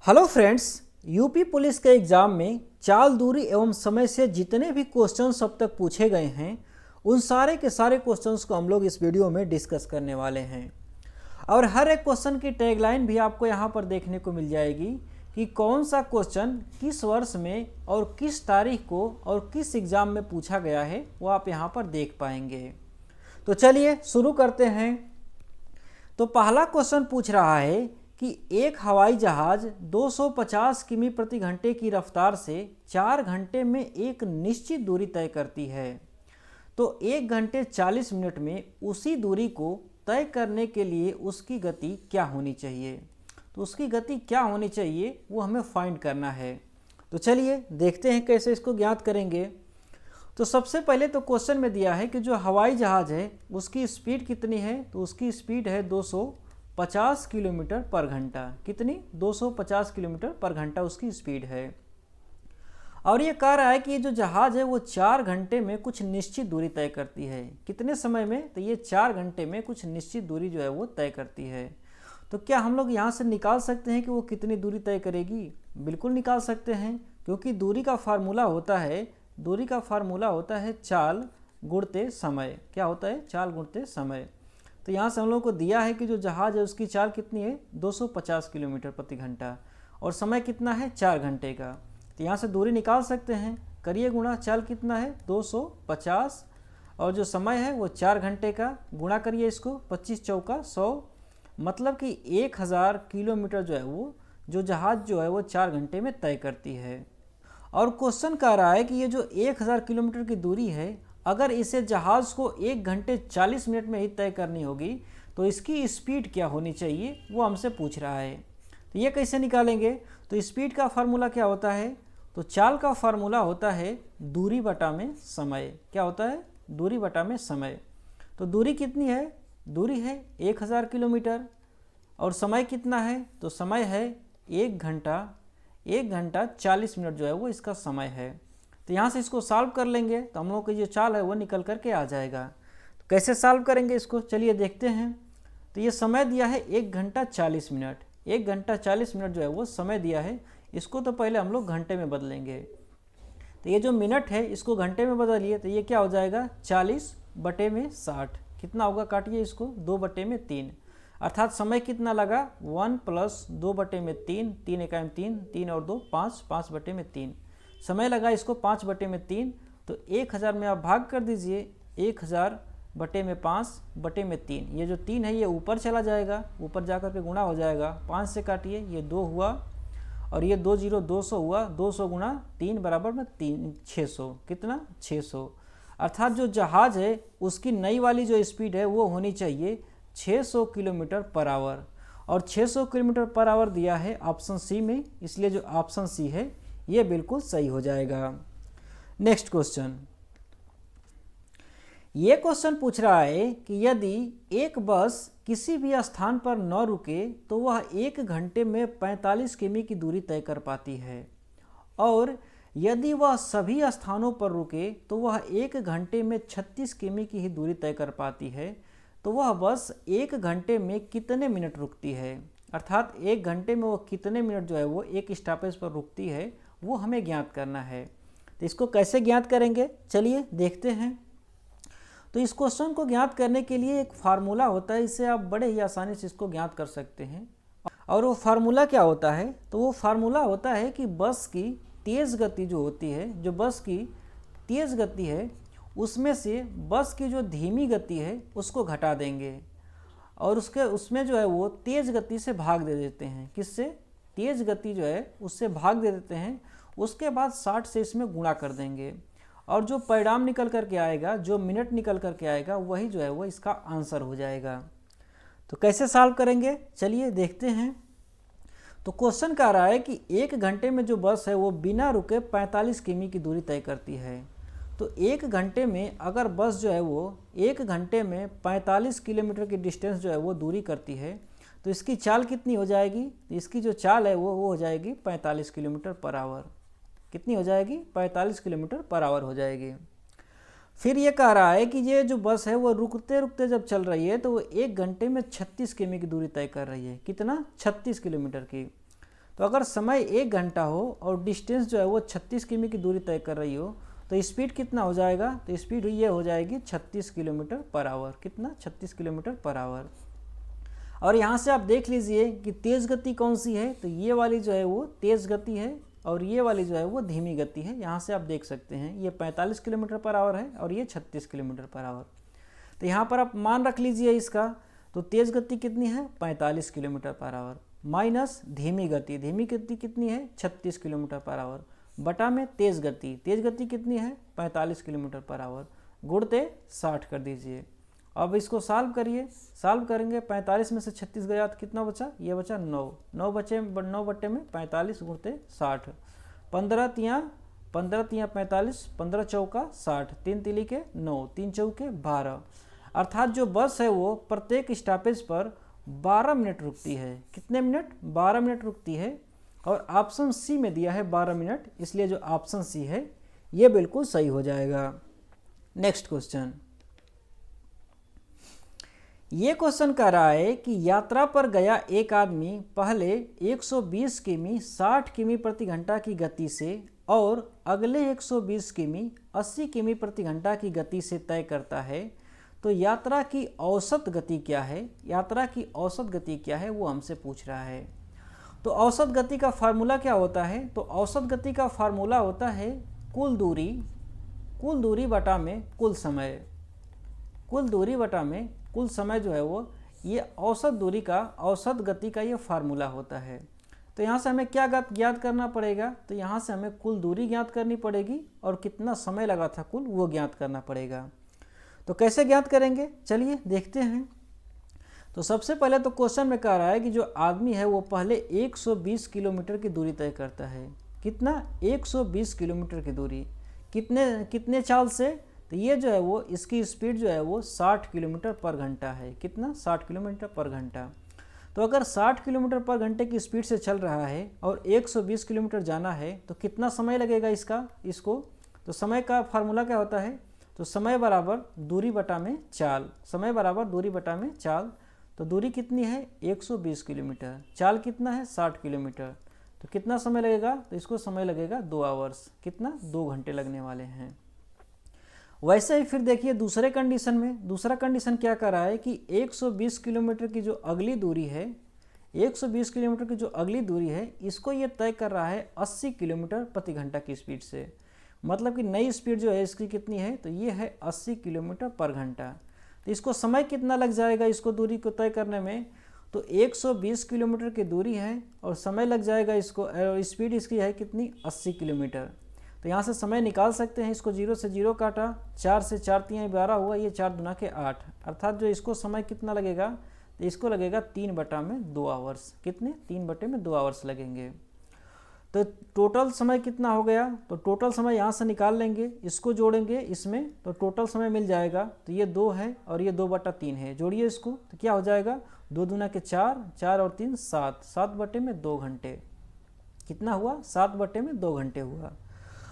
Hello friends. UP police के exam में चाल, दूरी एवं समय से जितने भी क्वेश्चंस अब तक पूछे गए हैं उन सारे के सारे क्वेश्चंस को हम लोग इस वीडियो में डिस्कस करने वाले हैं। और हर एक क्वेश्चन की टैगलाइन भी आपको यहाँ पर देखने को मिल जाएगी कि कौन सा क्वेश्चन किस वर्ष में और किस तारीख को और किस एग्ज़ाम में पूछा गया है वो आप यहाँ पर देख पाएंगे। तो चलिए शुरू करते हैं। तो पहला क्वेश्चन पूछ रहा है कि एक हवाई जहाज 250 किमी प्रति घंटे की रफ्तार से 4 घंटे में एक निश्चित दूरी तय करती है, तो 1 घंटे 40 मिनट में उसी दूरी को तय करने के लिए उसकी गति क्या होनी चाहिए। तो उसकी गति क्या होनी चाहिए वो हमें फाइंड करना है। तो चलिए देखते हैं कैसे इसको ज्ञात करेंगे। तो सबसे पहले तो क्वेश्चन में दिया है कि जो हवाई जहाज़ है उसकी स्पीड कितनी है। तो उसकी स्पीड है 250 किलोमीटर पर घंटा। कितनी? 250 किलोमीटर पर घंटा उसकी स्पीड है। और ये कह रहा है कि ये जो जहाज़ है वो 4 घंटे में कुछ निश्चित दूरी तय करती है। कितने समय में? तो ये 4 घंटे में कुछ निश्चित दूरी जो है वो तय करती है। तो क्या हम लोग यहाँ से निकाल सकते हैं कि वो कितनी दूरी तय करेगी? बिल्कुल निकाल सकते हैं, क्योंकि दूरी का फार्मूला होता है चाल गुणते समय। क्या होता है? चाल गुणते समय। तो यहाँ से हम लोग को दिया है कि जो जहाज़ है उसकी चाल कितनी है? 250 किलोमीटर प्रति घंटा, और समय कितना है? 4 घंटे का। तो यहाँ से दूरी निकाल सकते हैं। करिए गुणा, चाल कितना है? 250, और जो समय है वो 4 घंटे का। गुणा करिए इसको, 25 चौका 100, मतलब कि 1000 किलोमीटर जो है वो जो जहाज़ जो है वो 4 घंटे में तय करती है। और क्वेश्चन कह रहा है कि ये जो 1000 किलोमीटर की दूरी है, अगर इसे जहाज़ को 1 घंटे 40 मिनट में ही तय करनी होगी तो इसकी स्पीड क्या होनी चाहिए वो हमसे पूछ रहा है। तो ये कैसे निकालेंगे? तो स्पीड का फार्मूला क्या होता है? तो चाल का फार्मूला होता है दूरी बटा में समय। क्या होता है? दूरी बटा में समय। तो दूरी कितनी है? दूरी है 1000 किलोमीटर, और समय कितना है? तो समय है 1 घंटा 40 मिनट जो है वो इसका समय है। तो यहाँ से इसको सॉल्व कर लेंगे तो हम लोग की जो चाल है वो निकल करके आ जाएगा। तो कैसे सॉल्व करेंगे इसको, चलिए देखते हैं। तो ये समय दिया है 1 घंटा 40 मिनट। 1 घंटा 40 मिनट जो है वो समय दिया है। इसको तो पहले हम लोग घंटे में बदलेंगे। तो ये जो मिनट है इसको घंटे में बदलिए, तो ये क्या हो जाएगा? 40 बटे में 60। कितना होगा? काटिए इसको, 2 बटे में 3, अर्थात समय कितना लगा? 1 प्लस 2 बटे में 3, 3 एकाम 3, 3 और 2 5, 5 बटे में 3 समय लगा इसको 5 बटे में 3। तो 1000 में आप भाग कर दीजिए, 1000 बटे में 5 बटे में 3। ये जो 3 है ये ऊपर चला जाएगा, ऊपर जाकर के गुणा हो जाएगा। 5 से काटिए, ये 2 हुआ, और ये 2 0 200 हुआ। 200 गुणा 3 बराबर में 3 600। कितना? 600। अर्थात जो जहाज़ है उसकी नई वाली जो स्पीड है वो होनी चाहिए 600 किलोमीटर पर आवर, और 600 किलोमीटर पर आवर दिया है ऑप्शन सी में, इसलिए जो ऑप्शन सी है ये बिल्कुल सही हो जाएगा। Next question. ये क्वेश्चन पूछ रहा है कि यदि एक बस किसी भी स्थान पर न रुके तो वह 1 घंटे में 45 किमी की दूरी तय कर पाती है, और यदि वह सभी स्थानों पर रुके तो वह 1 घंटे में 36 किमी की ही दूरी तय कर पाती है, तो वह बस 1 घंटे में कितने मिनट रुकती है। अर्थात 1 घंटे में वो कितने मिनट जो है वो एक स्टॉपेज पर रुकती है वो हमें ज्ञात करना है। तो इसको कैसे ज्ञात करेंगे, चलिए देखते हैं। तो इस क्वेश्चन को ज्ञात करने के लिए एक फार्मूला होता है, इससे आप बड़े ही आसानी से इसको ज्ञात कर सकते हैं। और वो फार्मूला क्या होता है? तो वो फार्मूला होता है कि बस की तेज़ गति जो होती है, जो बस की तेज़ गति है उसमें से बस की जो धीमी गति है उसको घटा देंगे, और उसमें जो है वो तेज़ गति से भाग दे देते हैं। किससे? तेज़ गति जो है उससे भाग दे देते हैं। उसके बाद 60 से इसमें गुणा कर देंगे, और जो परिणाम निकल करके आएगा, जो मिनट निकल करके आएगा, वही जो है वो इसका आंसर हो जाएगा। तो कैसे सॉल्व करेंगे, चलिए देखते हैं। तो क्वेश्चन कह रहा है कि 1 घंटे में जो बस है वो बिना रुके 45 किमी की दूरी तय करती है। तो 1 घंटे में अगर बस जो है वो 1 घंटे में 45 किलोमीटर की डिस्टेंस जो है वो दूरी करती है, तो इसकी चाल कितनी हो जाएगी? तो इसकी जो चाल है वो हो जाएगी 45 किलोमीटर पर आवर। कितनी हो जाएगी? 45 किलोमीटर पर आवर हो जाएगी। फिर ये कह रहा है कि ये जो बस है वो रुकते रुकते जब चल रही है तो वो 1 घंटे में 36 किमी की दूरी तय कर रही है। कितना? 36 किलोमीटर की। तो अगर समय 1 घंटा हो और डिस्टेंस जो है वो 36 किमी की दूरी तय कर रही हो, तो स्पीड कितना हो जाएगा? तो स्पीड ये हो जाएगी 36 किलोमीटर पर आवर। कितना? 36 किलोमीटर पर आवर। और यहाँ से आप देख लीजिए कि तेज़ गति कौन सी है, तो ये वाली जो है वो तेज़ गति है और ये वाली जो है वो धीमी गति है। यहाँ से आप देख सकते हैं ये 45 किलोमीटर पर आवर है और ये 36 किलोमीटर पर आवर। तो यहाँ पर आप मान रख लीजिए इसका, तो तेज़ गति कितनी है? 45 किलोमीटर पर आवर माइनस धीमी गति कितनी है? 36 किलोमीटर पर आवर बटा में तेज़ गति कितनी है? 45 किलोमीटर पर आवर गुणते 60 कर दीजिए। अब इसको सॉल्व करिए, सॉल्व करेंगे 45 में से 36 गया तो कितना बचा? ये बचा 9। 9 बटे में 45 गुणते 60। 15 तियाँ 45, 15 चौका 60, 3 तिली के 9, 3 चौके 12। अर्थात जो बस है वो प्रत्येक स्टॉपेज पर 12 मिनट रुकती है। कितने मिनट? 12 मिनट रुकती है। और ऑप्शन सी में दिया है 12 मिनट, इसलिए जो ऑप्शन सी है ये बिल्कुल सही हो जाएगा। नेक्स्ट क्वेश्चन, ये क्वेश्चन कह रहा है कि यात्रा पर गया एक आदमी पहले 120 किमी 60 किमी प्रति घंटा की गति से और अगले 120 किमी 80 किमी प्रति घंटा की गति से तय करता है, तो यात्रा की औसत गति क्या है? यात्रा की औसत गति क्या है वो हमसे पूछ रहा है। तो औसत गति का फार्मूला क्या होता है? तो औसत गति का फार्मूला होता है कुल दूरी बटा में कुल समय। कुल दूरी बटा में कुल समय जो है वो ये औसत गति का ये फार्मूला होता है। तो यहाँ से हमें क्या ज्ञात करना पड़ेगा? तो यहाँ से हमें कुल दूरी ज्ञात करनी पड़ेगी और कितना समय लगा था कुल वो ज्ञात करना पड़ेगा। तो कैसे ज्ञात करेंगे? चलिए देखते हैं। तो सबसे पहले तो क्वेश्चन में कह रहा है कि जो आदमी है वो पहले 120 किलोमीटर की दूरी तय करता है। कितना? 120 किलोमीटर की दूरी कितने चाल से? तो ये जो है वो इसकी स्पीड जो है वो 60 किलोमीटर पर घंटा है। कितना? 60 किलोमीटर पर घंटा। तो अगर 60 किलोमीटर पर घंटे की स्पीड से चल रहा है और 120 किलोमीटर जाना है तो कितना समय लगेगा इसको? तो समय का फार्मूला क्या होता है? तो समय बराबर दूरी बटा में चाल। समय बराबर दूरी बटा में चाल। तो दूरी कितनी है? 120 किलोमीटर। चाल कितना है? 60 किलोमीटर। तो कितना समय लगेगा? तो इसको समय लगेगा 2 आवर्स। कितना? 2 घंटे लगने वाले हैं। वैसे ही फिर देखिए दूसरे कंडीशन में, दूसरा कंडीशन क्या कर रहा है कि 120 किलोमीटर की जो अगली दूरी है, 120 किलोमीटर की जो अगली दूरी है इसको ये तय कर रहा है 80 किलोमीटर प्रति घंटा की स्पीड से। मतलब कि नई स्पीड जो है इसकी कितनी है? तो ये है 80 किलोमीटर पर घंटा। तो इसको समय कितना लग जाएगा इसको दूरी को तय करने में? तो 120 किलोमीटर की दूरी है और समय लग जाएगा इसको, स्पीड इसकी है कितनी? 80 किलोमीटर। तो यहाँ से समय निकाल सकते हैं। इसको 0 से 0 काटा, 4 से 4 तियाँ 12 हुआ, ये 4 दूना के 8। अर्थात जो इसको समय कितना लगेगा? तो इसको लगेगा 3 बटा में 2 आवर्स। कितने? 3 बटे में 2 आवर्स लगेंगे। तो टोटल समय कितना हो गया? तो टोटल समय यहाँ से निकाल लेंगे, इसको जोड़ेंगे इसमें तो टोटल समय मिल जाएगा। तो ये 2 है और ये 2 बटा 3 है, जोड़िए इसको तो क्या हो जाएगा? 2 दूना के 4, 4 और 3 7, 7 बटे में 2 घंटे। कितना हुआ? 7 बटे में 2 घंटे हुआ।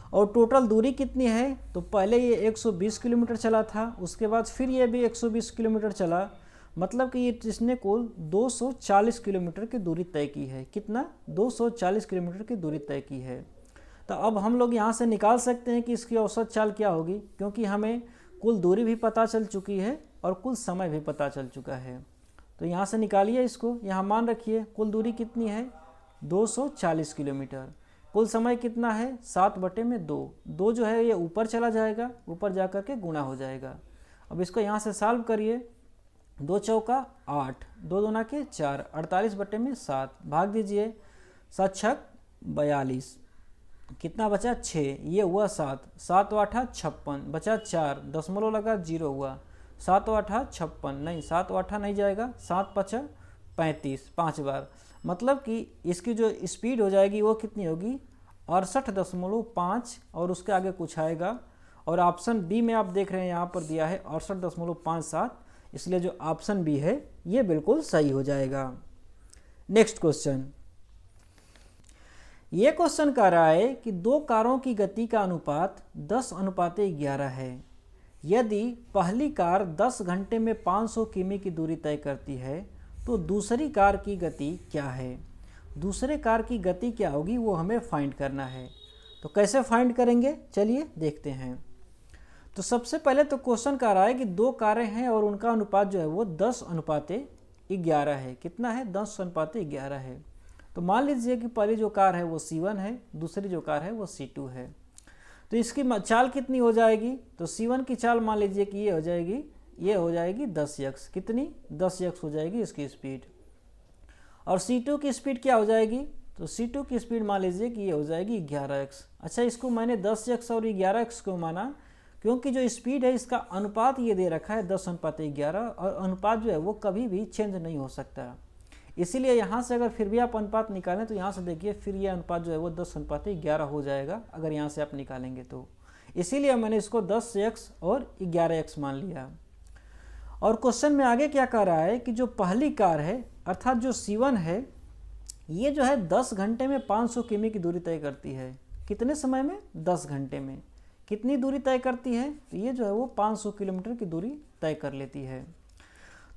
और टोटल दूरी कितनी है? तो पहले ये 120 किलोमीटर चला था, उसके बाद फिर ये भी 120 किलोमीटर चला। मतलब कि ये इसने कुल 240 किलोमीटर की दूरी तय की है। कितना? 240 किलोमीटर की दूरी तय की है। तो अब हम लोग यहाँ से निकाल सकते हैं कि इसकी औसत चाल क्या होगी, क्योंकि हमें कुल दूरी भी पता चल चुकी है और कुल समय भी पता चल चुका है। तो यहाँ से निकालिए इसको, यहाँ मान रखिए कुल दूरी कितनी है? 240 किलोमीटर। कुल समय कितना है? 7 बटे में 2। 2 जो है ये ऊपर चला जाएगा, ऊपर जा कर के गुणा हो जाएगा। अब इसको यहाँ से सॉल्व करिए। 2 चौका 8, 2 दूना के 4, 48 बटे में 7, भाग दीजिए। 7 छक 42, कितना बचा? 6, ये हुआ 7, 7 8 56, बचा 4, दशमलव लगा 0 हुआ। 7 8 56, नहीं 7 8 नहीं जाएगा, 7 5 35, 5 बार। मतलब कि इसकी जो स्पीड हो जाएगी वो कितनी होगी? 68.5 और उसके आगे कुछ आएगा। और ऑप्शन बी में आप देख रहे हैं यहाँ पर दिया है 68.57, इसलिए जो ऑप्शन बी है ये बिल्कुल सही हो जाएगा। नेक्स्ट क्वेश्चन, ये क्वेश्चन कह रहा है कि 2 कारों की गति का अनुपात 10:11 है। यदि पहली कार 10 घंटे में 500 किमी की दूरी तय करती है तो दूसरी कार की गति क्या है? दूसरे कार की गति क्या होगी वो हमें फाइंड करना है। तो कैसे फाइंड करेंगे, चलिए देखते हैं। तो सबसे पहले तो क्वेश्चन कह रहा है कि दो कारें हैं और उनका अनुपात जो है वो 10:11 है। कितना है, 10:11 है। तो मान लीजिए कि पहली जो कार है वो C1 है, दूसरी जो कार है वो C2 है। तो इसकी चाल कितनी हो जाएगी, तो C1 की चाल मान लीजिए कि ये हो जाएगी 10x। कितनी, 10x हो जाएगी इसकी स्पीड। और C2 की स्पीड क्या हो जाएगी, तो C2 की स्पीड मान लीजिए कि ये हो जाएगी 11x। अच्छा, इसको मैंने 10x और 11x को माना क्योंकि जो स्पीड है इसका अनुपात ये दे रखा है 10:11, और अनुपात जो है वो कभी भी चेंज नहीं हो सकता। इसीलिए यहाँ से अगर फिर भी आप अनुपात निकालें तो यहाँ से देखिए फिर ये अनुपात जो है वो 10:11 हो जाएगा अगर यहाँ से आप निकालेंगे तो। इसीलिए मैंने इसको 10x और 11x मान लिया। और क्वेश्चन में आगे क्या कह रहा है कि जो पहली कार है अर्थात जो C1 है, ये जो है 10 घंटे में 500 किमी की दूरी तय करती है। कितने समय में, 10 घंटे में कितनी दूरी तय करती है, तो ये जो है वो 500 किलोमीटर की दूरी तय कर लेती है।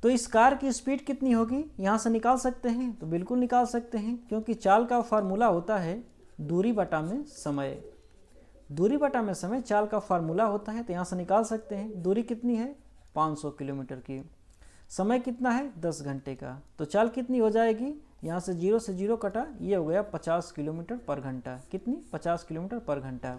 तो इस कार की स्पीड कितनी होगी यहाँ से निकाल सकते हैं, तो बिल्कुल निकाल सकते हैं, क्योंकि चाल का फार्मूला होता है दूरी बटा में समय। दूरी बटा में समय चाल का फार्मूला होता है, तो यहाँ से निकाल सकते हैं। दूरी कितनी है, 500 किलोमीटर की, समय कितना है, 10 घंटे का। तो चाल कितनी हो जाएगी, यहाँ से 0 से 0 कटा, ये हो गया 50 किलोमीटर पर घंटा। कितनी, 50 किलोमीटर पर घंटा।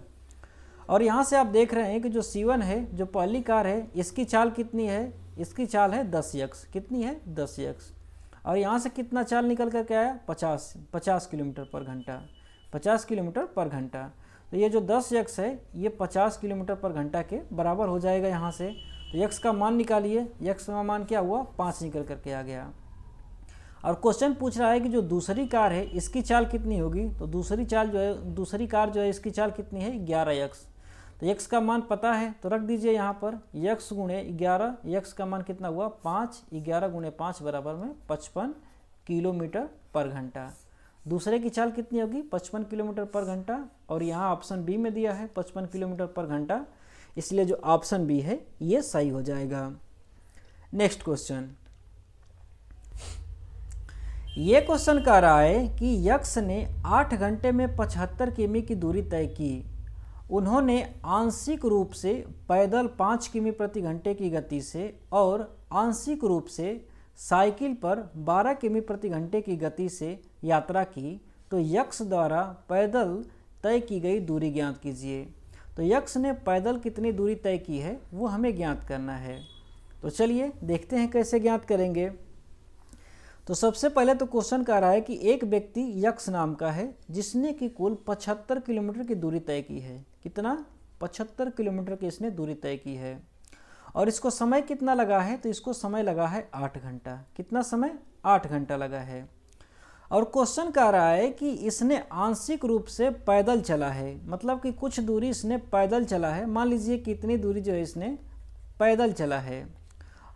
और यहाँ से आप देख रहे हैं कि जो C1 है, जो पहली कार है, इसकी चाल कितनी है, इसकी चाल है 10x। कितनी है, 10x। और यहाँ से कितना चाल निकल कर के आया, 50 किलोमीटर पर घंटा, 50 किलोमीटर पर घंटा। तो ये जो 10x है ये 50 किलोमीटर पर घंटा के बराबर हो जाएगा यहाँ से। तो x का मान निकालिए, x का मान क्या हुआ, 5 निकल करके आ गया। और क्वेश्चन पूछ रहा है कि जो दूसरी कार है इसकी चाल कितनी होगी, तो दूसरी कार जो है इसकी चाल कितनी है, 11x। तो x का मान पता है तो रख दीजिए यहाँ पर, x गुणे 11, x का मान कितना हुआ 5, 11 गुणे 5 बराबर में 55 किलोमीटर पर घंटा। दूसरे की चाल कितनी होगी, 55 किलोमीटर पर घंटा। और यहाँ ऑप्शन बी में दिया है 55 किलोमीटर पर घंटा, इसलिए जो ऑप्शन बी है ये सही हो जाएगा। नेक्स्ट क्वेश्चन, ये क्वेश्चन कह रहा है कि यक्स ने 8 घंटे में 75 किमी की दूरी तय की। उन्होंने आंशिक रूप से पैदल 5 किमी प्रति घंटे की गति से और आंशिक रूप से साइकिल पर 12 किमी प्रति घंटे की गति से यात्रा की, तो यक्स द्वारा पैदल तय की गई दूरी ज्ञात कीजिए। तो यक्स ने पैदल कितनी दूरी तय की है वो हमें ज्ञात करना है। तो चलिए देखते हैं कैसे ज्ञात करेंगे। तो सबसे पहले तो क्वेश्चन कह रहा है कि एक व्यक्ति यक्स नाम का है जिसने कि कुल 75 किलोमीटर की दूरी तय की है। कितना, 75 किलोमीटर की इसने दूरी तय की है। और इसको समय कितना लगा है, तो इसको समय लगा है 8 घंटा। कितना समय, 8 घंटा लगा है। और क्वेश्चन कह रहा है कि इसने आंशिक रूप से पैदल चला है, मतलब कि कुछ दूरी इसने पैदल चला है। मान लीजिए कितनी दूरी जो है इसने पैदल चला है,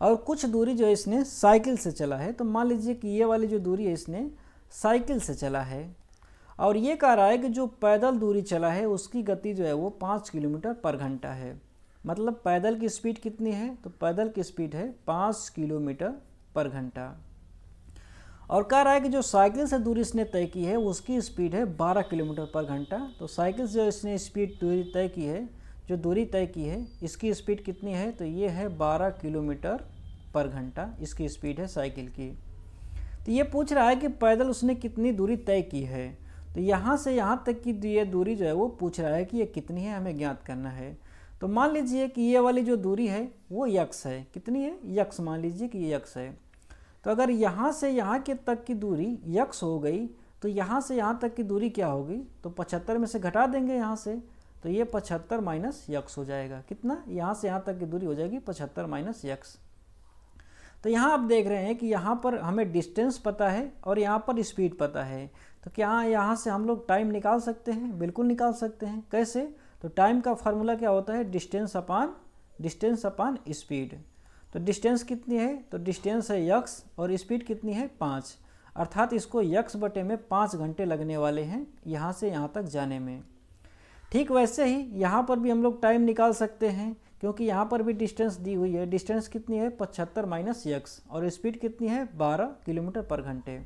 और कुछ दूरी जो है इसने साइकिल से चला है। तो मान लीजिए कि ये वाली जो दूरी है इसने साइकिल से चला है। और ये कह रहा है कि जो पैदल दूरी चला है उसकी गति जो है वो 5 किलोमीटर पर घंटा है। मतलब पैदल की स्पीड कितनी है, तो पैदल की स्पीड है 5 किलोमीटर पर घंटा। और कह रहा है कि जो साइकिल से दूरी इसने तय की है उसकी स्पीड है 12 किलोमीटर पर घंटा। तो साइकिल से जो इसने स्पीड दूरी तय की है, जो दूरी तय की है, इसकी स्पीड कितनी है, तो ये है 12 किलोमीटर पर घंटा इसकी स्पीड है साइकिल की। तो ये पूछ रहा है कि पैदल उसने कितनी दूरी तय की है। तो यहाँ से यहाँ तक की ये दूरी जो है वो पूछ रहा है कि ये कितनी है, हमें ज्ञात करना है। तो मान लीजिए कि ये वाली जो दूरी है वो यक्स है। कितनी है, यक्स। मान लीजिए कि ये यक्स है। तो अगर यहाँ से यहाँ के तक की दूरी यक्स हो गई तो यहाँ से यहाँ तक की दूरी क्या होगी, तो 75 में से घटा देंगे यहाँ से, तो ये 75 माइनस यक्स हो जाएगा। कितना, यहाँ से यहाँ तक की दूरी हो जाएगी 75 माइनस यक्स। तो यहाँ आप देख रहे हैं कि यहाँ पर हमें डिस्टेंस पता है और यहाँ पर स्पीड पता है। तो क्या यहाँ से हम लोग टाइम निकाल सकते हैं, बिल्कुल निकाल सकते हैं। कैसे, तो टाइम का फार्मूला क्या होता है, डिस्टेंस अपान स्पीड। तो डिस्टेंस कितनी है, तो डिस्टेंस है यक्स और स्पीड कितनी है 5, अर्थात इसको यक्स बटे में 5 घंटे लगने वाले हैं यहाँ से यहाँ तक जाने में। ठीक वैसे ही यहाँ पर भी हम लोग टाइम निकाल सकते हैं, क्योंकि यहाँ पर भी डिस्टेंस दी हुई है। डिस्टेंस कितनी है 75 माइनस यक्स और स्पीड कितनी है 12 किलोमीटर पर घंटे।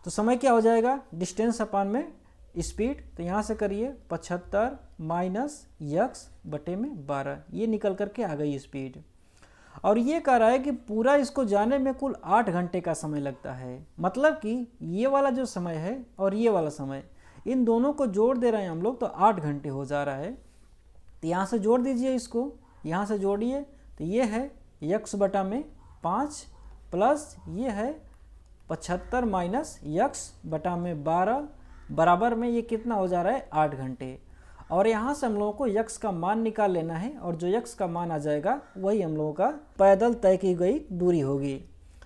तो समय क्या हो जाएगा, डिस्टेंस अपान में स्पीड। तो यहाँ से करिए 75 माइनस यक्स बटे में 12, ये निकल करके आ गई स्पीड। और ये कह रहा है कि पूरा इसको जाने में कुल 8 घंटे का समय लगता है। मतलब कि ये वाला जो समय है और ये वाला समय, इन दोनों को जोड़ दे रहे हैं हम लोग तो 8 घंटे हो जा रहा है। तो यहाँ से जोड़ दीजिए इसको, यहाँ से जोड़िए, तो ये है यक्स बटा में 5 प्लस ये है 75 माइनस यक्स बटा में 12 बराबर में ये कितना हो जा रहा है, 8 घंटे। और यहाँ से हम लोगों को यक्स का मान निकाल लेना है, और जो यक्स का मान आ जाएगा वही हम लोगों का पैदल तय की गई दूरी होगी।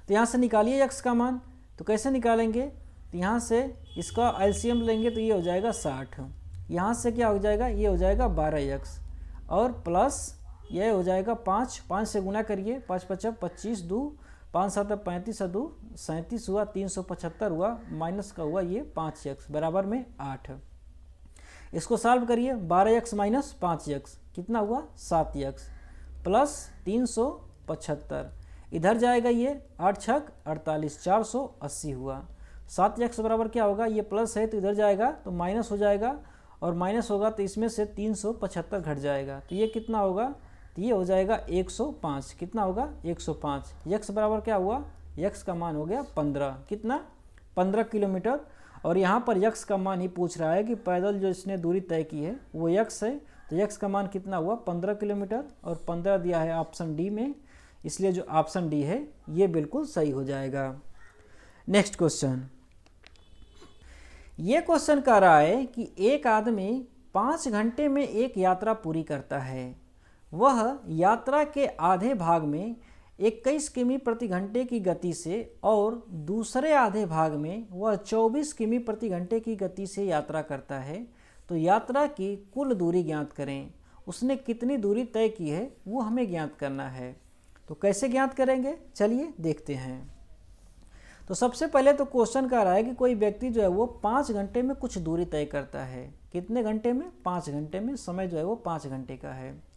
तो यहाँ से निकालिए यक्स का मान। तो कैसे निकालेंगे, तो यहाँ से इसका एलसीएम लेंगे तो ये हो जाएगा 60। यहाँ से क्या हो जाएगा, ये हो जाएगा 12 यक्स और प्लस ये हो जाएगा 5 से गुना करिए, 5 5 25 2 5 7 35 2 37 हुआ, 375 हुआ, माइनस का हुआ ये 5 यक्स बराबर में 8। इसको सॉल्व करिए, 12 यक्स माइनस 5 यक्स कितना हुआ, 7 यक्स प्लस 375, इधर जाएगा ये 8 छक 48, 480 हुआ। 7 यक्स बराबर क्या होगा, ये प्लस है तो इधर जाएगा तो माइनस हो जाएगा, और माइनस होगा तो इसमें से 375 घट जाएगा, तो ये कितना होगा, तो ये हो जाएगा 105। कितना होगा, 105। यक्स बराबर क्या हुआ, यक्स का मान हो गया 15, कितना, 15 किलोमीटर। और यहाँ पर यक्स का मान ही पूछ रहा है कि पैदल जो इसने दूरी तय की है वो यक्स है, तो यक्स का मान कितना हुआ, 15 किलोमीटर, और 15 दिया है ऑप्शन डी में, इसलिए जो ऑप्शन डी है ये बिल्कुल सही हो जाएगा। नेक्स्ट क्वेश्चन, ये क्वेश्चन कह रहा है कि एक आदमी 5 घंटे में एक यात्रा पूरी करता है। वह यात्रा के आधे भाग में 21 किमी प्रति घंटे की गति से और दूसरे आधे भाग में वह 24 किमी प्रति घंटे की गति से यात्रा करता है। तो यात्रा की कुल दूरी ज्ञात करें। उसने कितनी दूरी तय की है वो हमें ज्ञात करना है। तो कैसे ज्ञात करेंगे, चलिए देखते हैं। तो सबसे पहले तो क्वेश्चन कह रहा है कि कोई व्यक्ति जो है वो 5 घंटे में कुछ दूरी तय करता है। कितने घंटे में, 5 घंटे में। समय जो है वो 5 घंटे का है।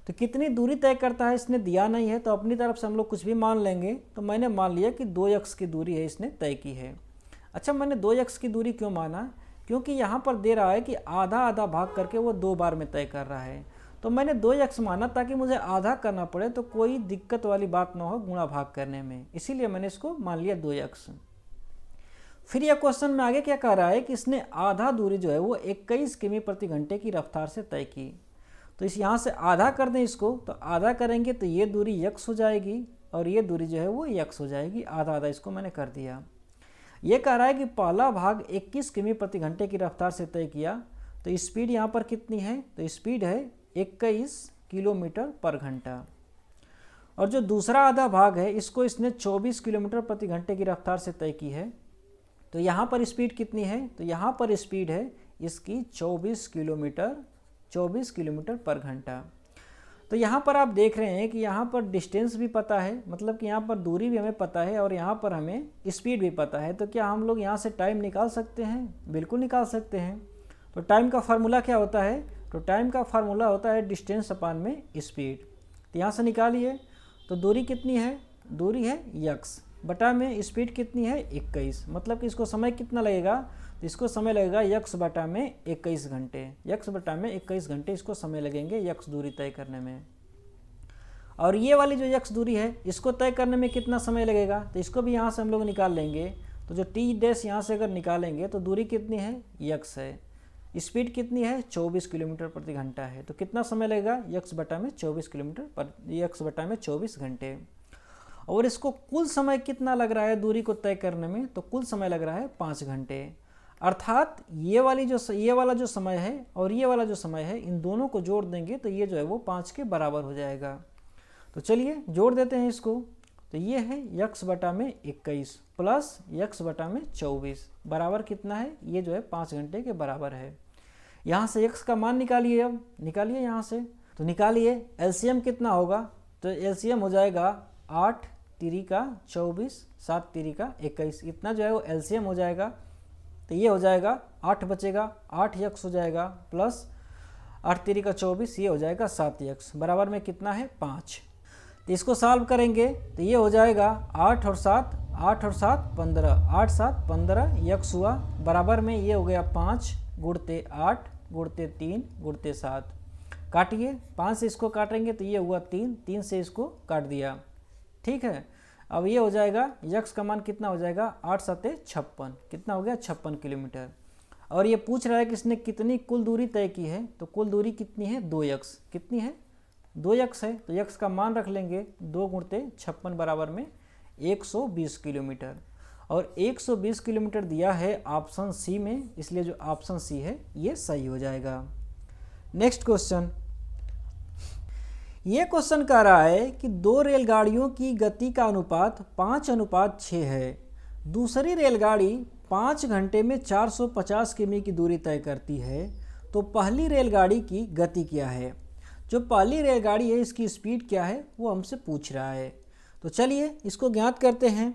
तो कितनी दूरी तय करता है इसने दिया नहीं है, तो अपनी तरफ से हम लोग कुछ भी मान लेंगे। तो मैंने मान लिया कि 2 यक्स की दूरी है इसने तय की है। अच्छा, मैंने 2 यक्स की दूरी क्यों माना, क्योंकि यहाँ पर दे रहा है कि आधा आधा भाग करके वो 2 बार में तय कर रहा है। तो मैंने 2 यक्स माना ताकि मुझे आधा करना पड़े तो कोई दिक्कत वाली बात ना हो गुणा भाग करने में, इसीलिए मैंने इसको मान लिया 2 यक्स। फिर यह क्वेश्चन में आगे क्या कह रहा है कि इसने आधा दूरी जो है वो 21 किमी प्रति घंटे की रफ्तार से तय की। तो इस यहाँ से आधा कर दें इसको, तो आधा करेंगे तो ये दूरी यक्स हो जाएगी और ये दूरी जो है वो यक्स हो जाएगी। आधा आधा इसको मैंने कर दिया। ये कह रहा है कि पहला भाग 21 किमी प्रति घंटे की रफ्तार से तय किया। तो स्पीड यहाँ पर कितनी है, तो स्पीड है 21 किलोमीटर पर घंटा। और जो दूसरा आधा भाग है इसको इसने 24 किलोमीटर प्रति घंटे की रफ्तार से तय की है। तो यहाँ पर स्पीड कितनी है, तो यहाँ पर स्पीड है इसकी 24 किलोमीटर पर घंटा। तो यहाँ पर आप देख रहे हैं कि यहाँ पर डिस्टेंस भी पता है, मतलब कि यहाँ पर दूरी भी हमें पता है और यहाँ पर हमें स्पीड भी पता है। तो क्या हम लोग यहाँ से टाइम निकाल सकते हैं, बिल्कुल निकाल सकते हैं। तो टाइम का फार्मूला क्या होता है, तो टाइम का फार्मूला होता है डिस्टेंस अपान में स्पीड। तो यहाँ से निकालिए, तो दूरी कितनी है, दूरी है यक्स बटा में स्पीड कितनी है 21, मतलब कि इसको समय कितना लगेगा, तो इसको समय लगेगा यक्स बटा में 21 घंटे। यक्स बटा में 21 घंटे इसको समय लगेंगे यक्स दूरी तय करने में। और ये वाली जो यक्स दूरी है इसको तय करने में कितना समय लगेगा, तो इसको भी यहाँ से हम लोग निकाल लेंगे। तो जो टी डैश यहाँ से अगर निकालेंगे तो दूरी कितनी है, यक्स है, स्पीड कितनी है 24 किलोमीटर प्रति घंटा है। तो कितना समय लगेगा, यक्स बटा में 24 घंटे। और इसको कुल समय कितना लग रहा है दूरी को तय करने में, तो कुल समय लग रहा है 5 घंटे। अर्थात ये वाला जो समय है और ये वाला जो समय है, इन दोनों को जोड़ देंगे तो ये जो है वो 5 के बराबर हो जाएगा। तो चलिए जोड़ देते हैं इसको। तो ये है यक्स बटा में 21 प्लस यक्स बटा में 24 बराबर कितना है, ये जो है 5 घंटे के बराबर है। यहाँ से यक्स का मान निकालिए, अब निकालिए यहाँ से। तो निकालिए, एलसीएम कितना होगा, तो एलसीएम हो जाएगा 8 तिरी का 24 7 तिरी का 21, इतना जो है वो एलसीएम हो जाएगा। तो ये हो जाएगा 8 बचेगा, 8 यक्स हो जाएगा प्लस 8 तिरी का 24, ये हो जाएगा 7 यक्स बराबर में कितना है 5। तो इसको सॉल्व करेंगे तो ये हो जाएगा 8 और 7 8 और 7 15, 8 7 15 यक्स हुआ, बराबर में ये हो गया 5 गुणते 8 गुणते 3 गुणते 7। काटिए, 5 से इसको काटेंगे तो ये हुआ 3, 3 से इसको काट दिया। ठीक है, अब ये हो जाएगा यक्स का मान कितना हो जाएगा 8 7 56, कितना हो गया 56 किलोमीटर। और ये पूछ रहा है कि इसने कितनी कुल दूरी तय की है, तो कुल दूरी कितनी है 2 यक्स, कितनी है 2 यक्स है, तो यक्स का मान रख लेंगे 2 गुणते 56 बराबर में 120 किलोमीटर। और 120 किलोमीटर दिया है ऑप्शन सी में, इसलिए जो ऑप्शन सी है ये सही हो जाएगा। नेक्स्ट क्वेश्चन, ये क्वेश्चन कह रहा है कि 2 रेलगाड़ियों की गति का अनुपात 5:6 है। दूसरी रेलगाड़ी 5 घंटे में 450 किमी की दूरी तय करती है, तो पहली रेलगाड़ी की गति क्या है। जो पहली रेलगाड़ी है इसकी स्पीड क्या है वो हमसे पूछ रहा है। तो चलिए इसको ज्ञात करते हैं।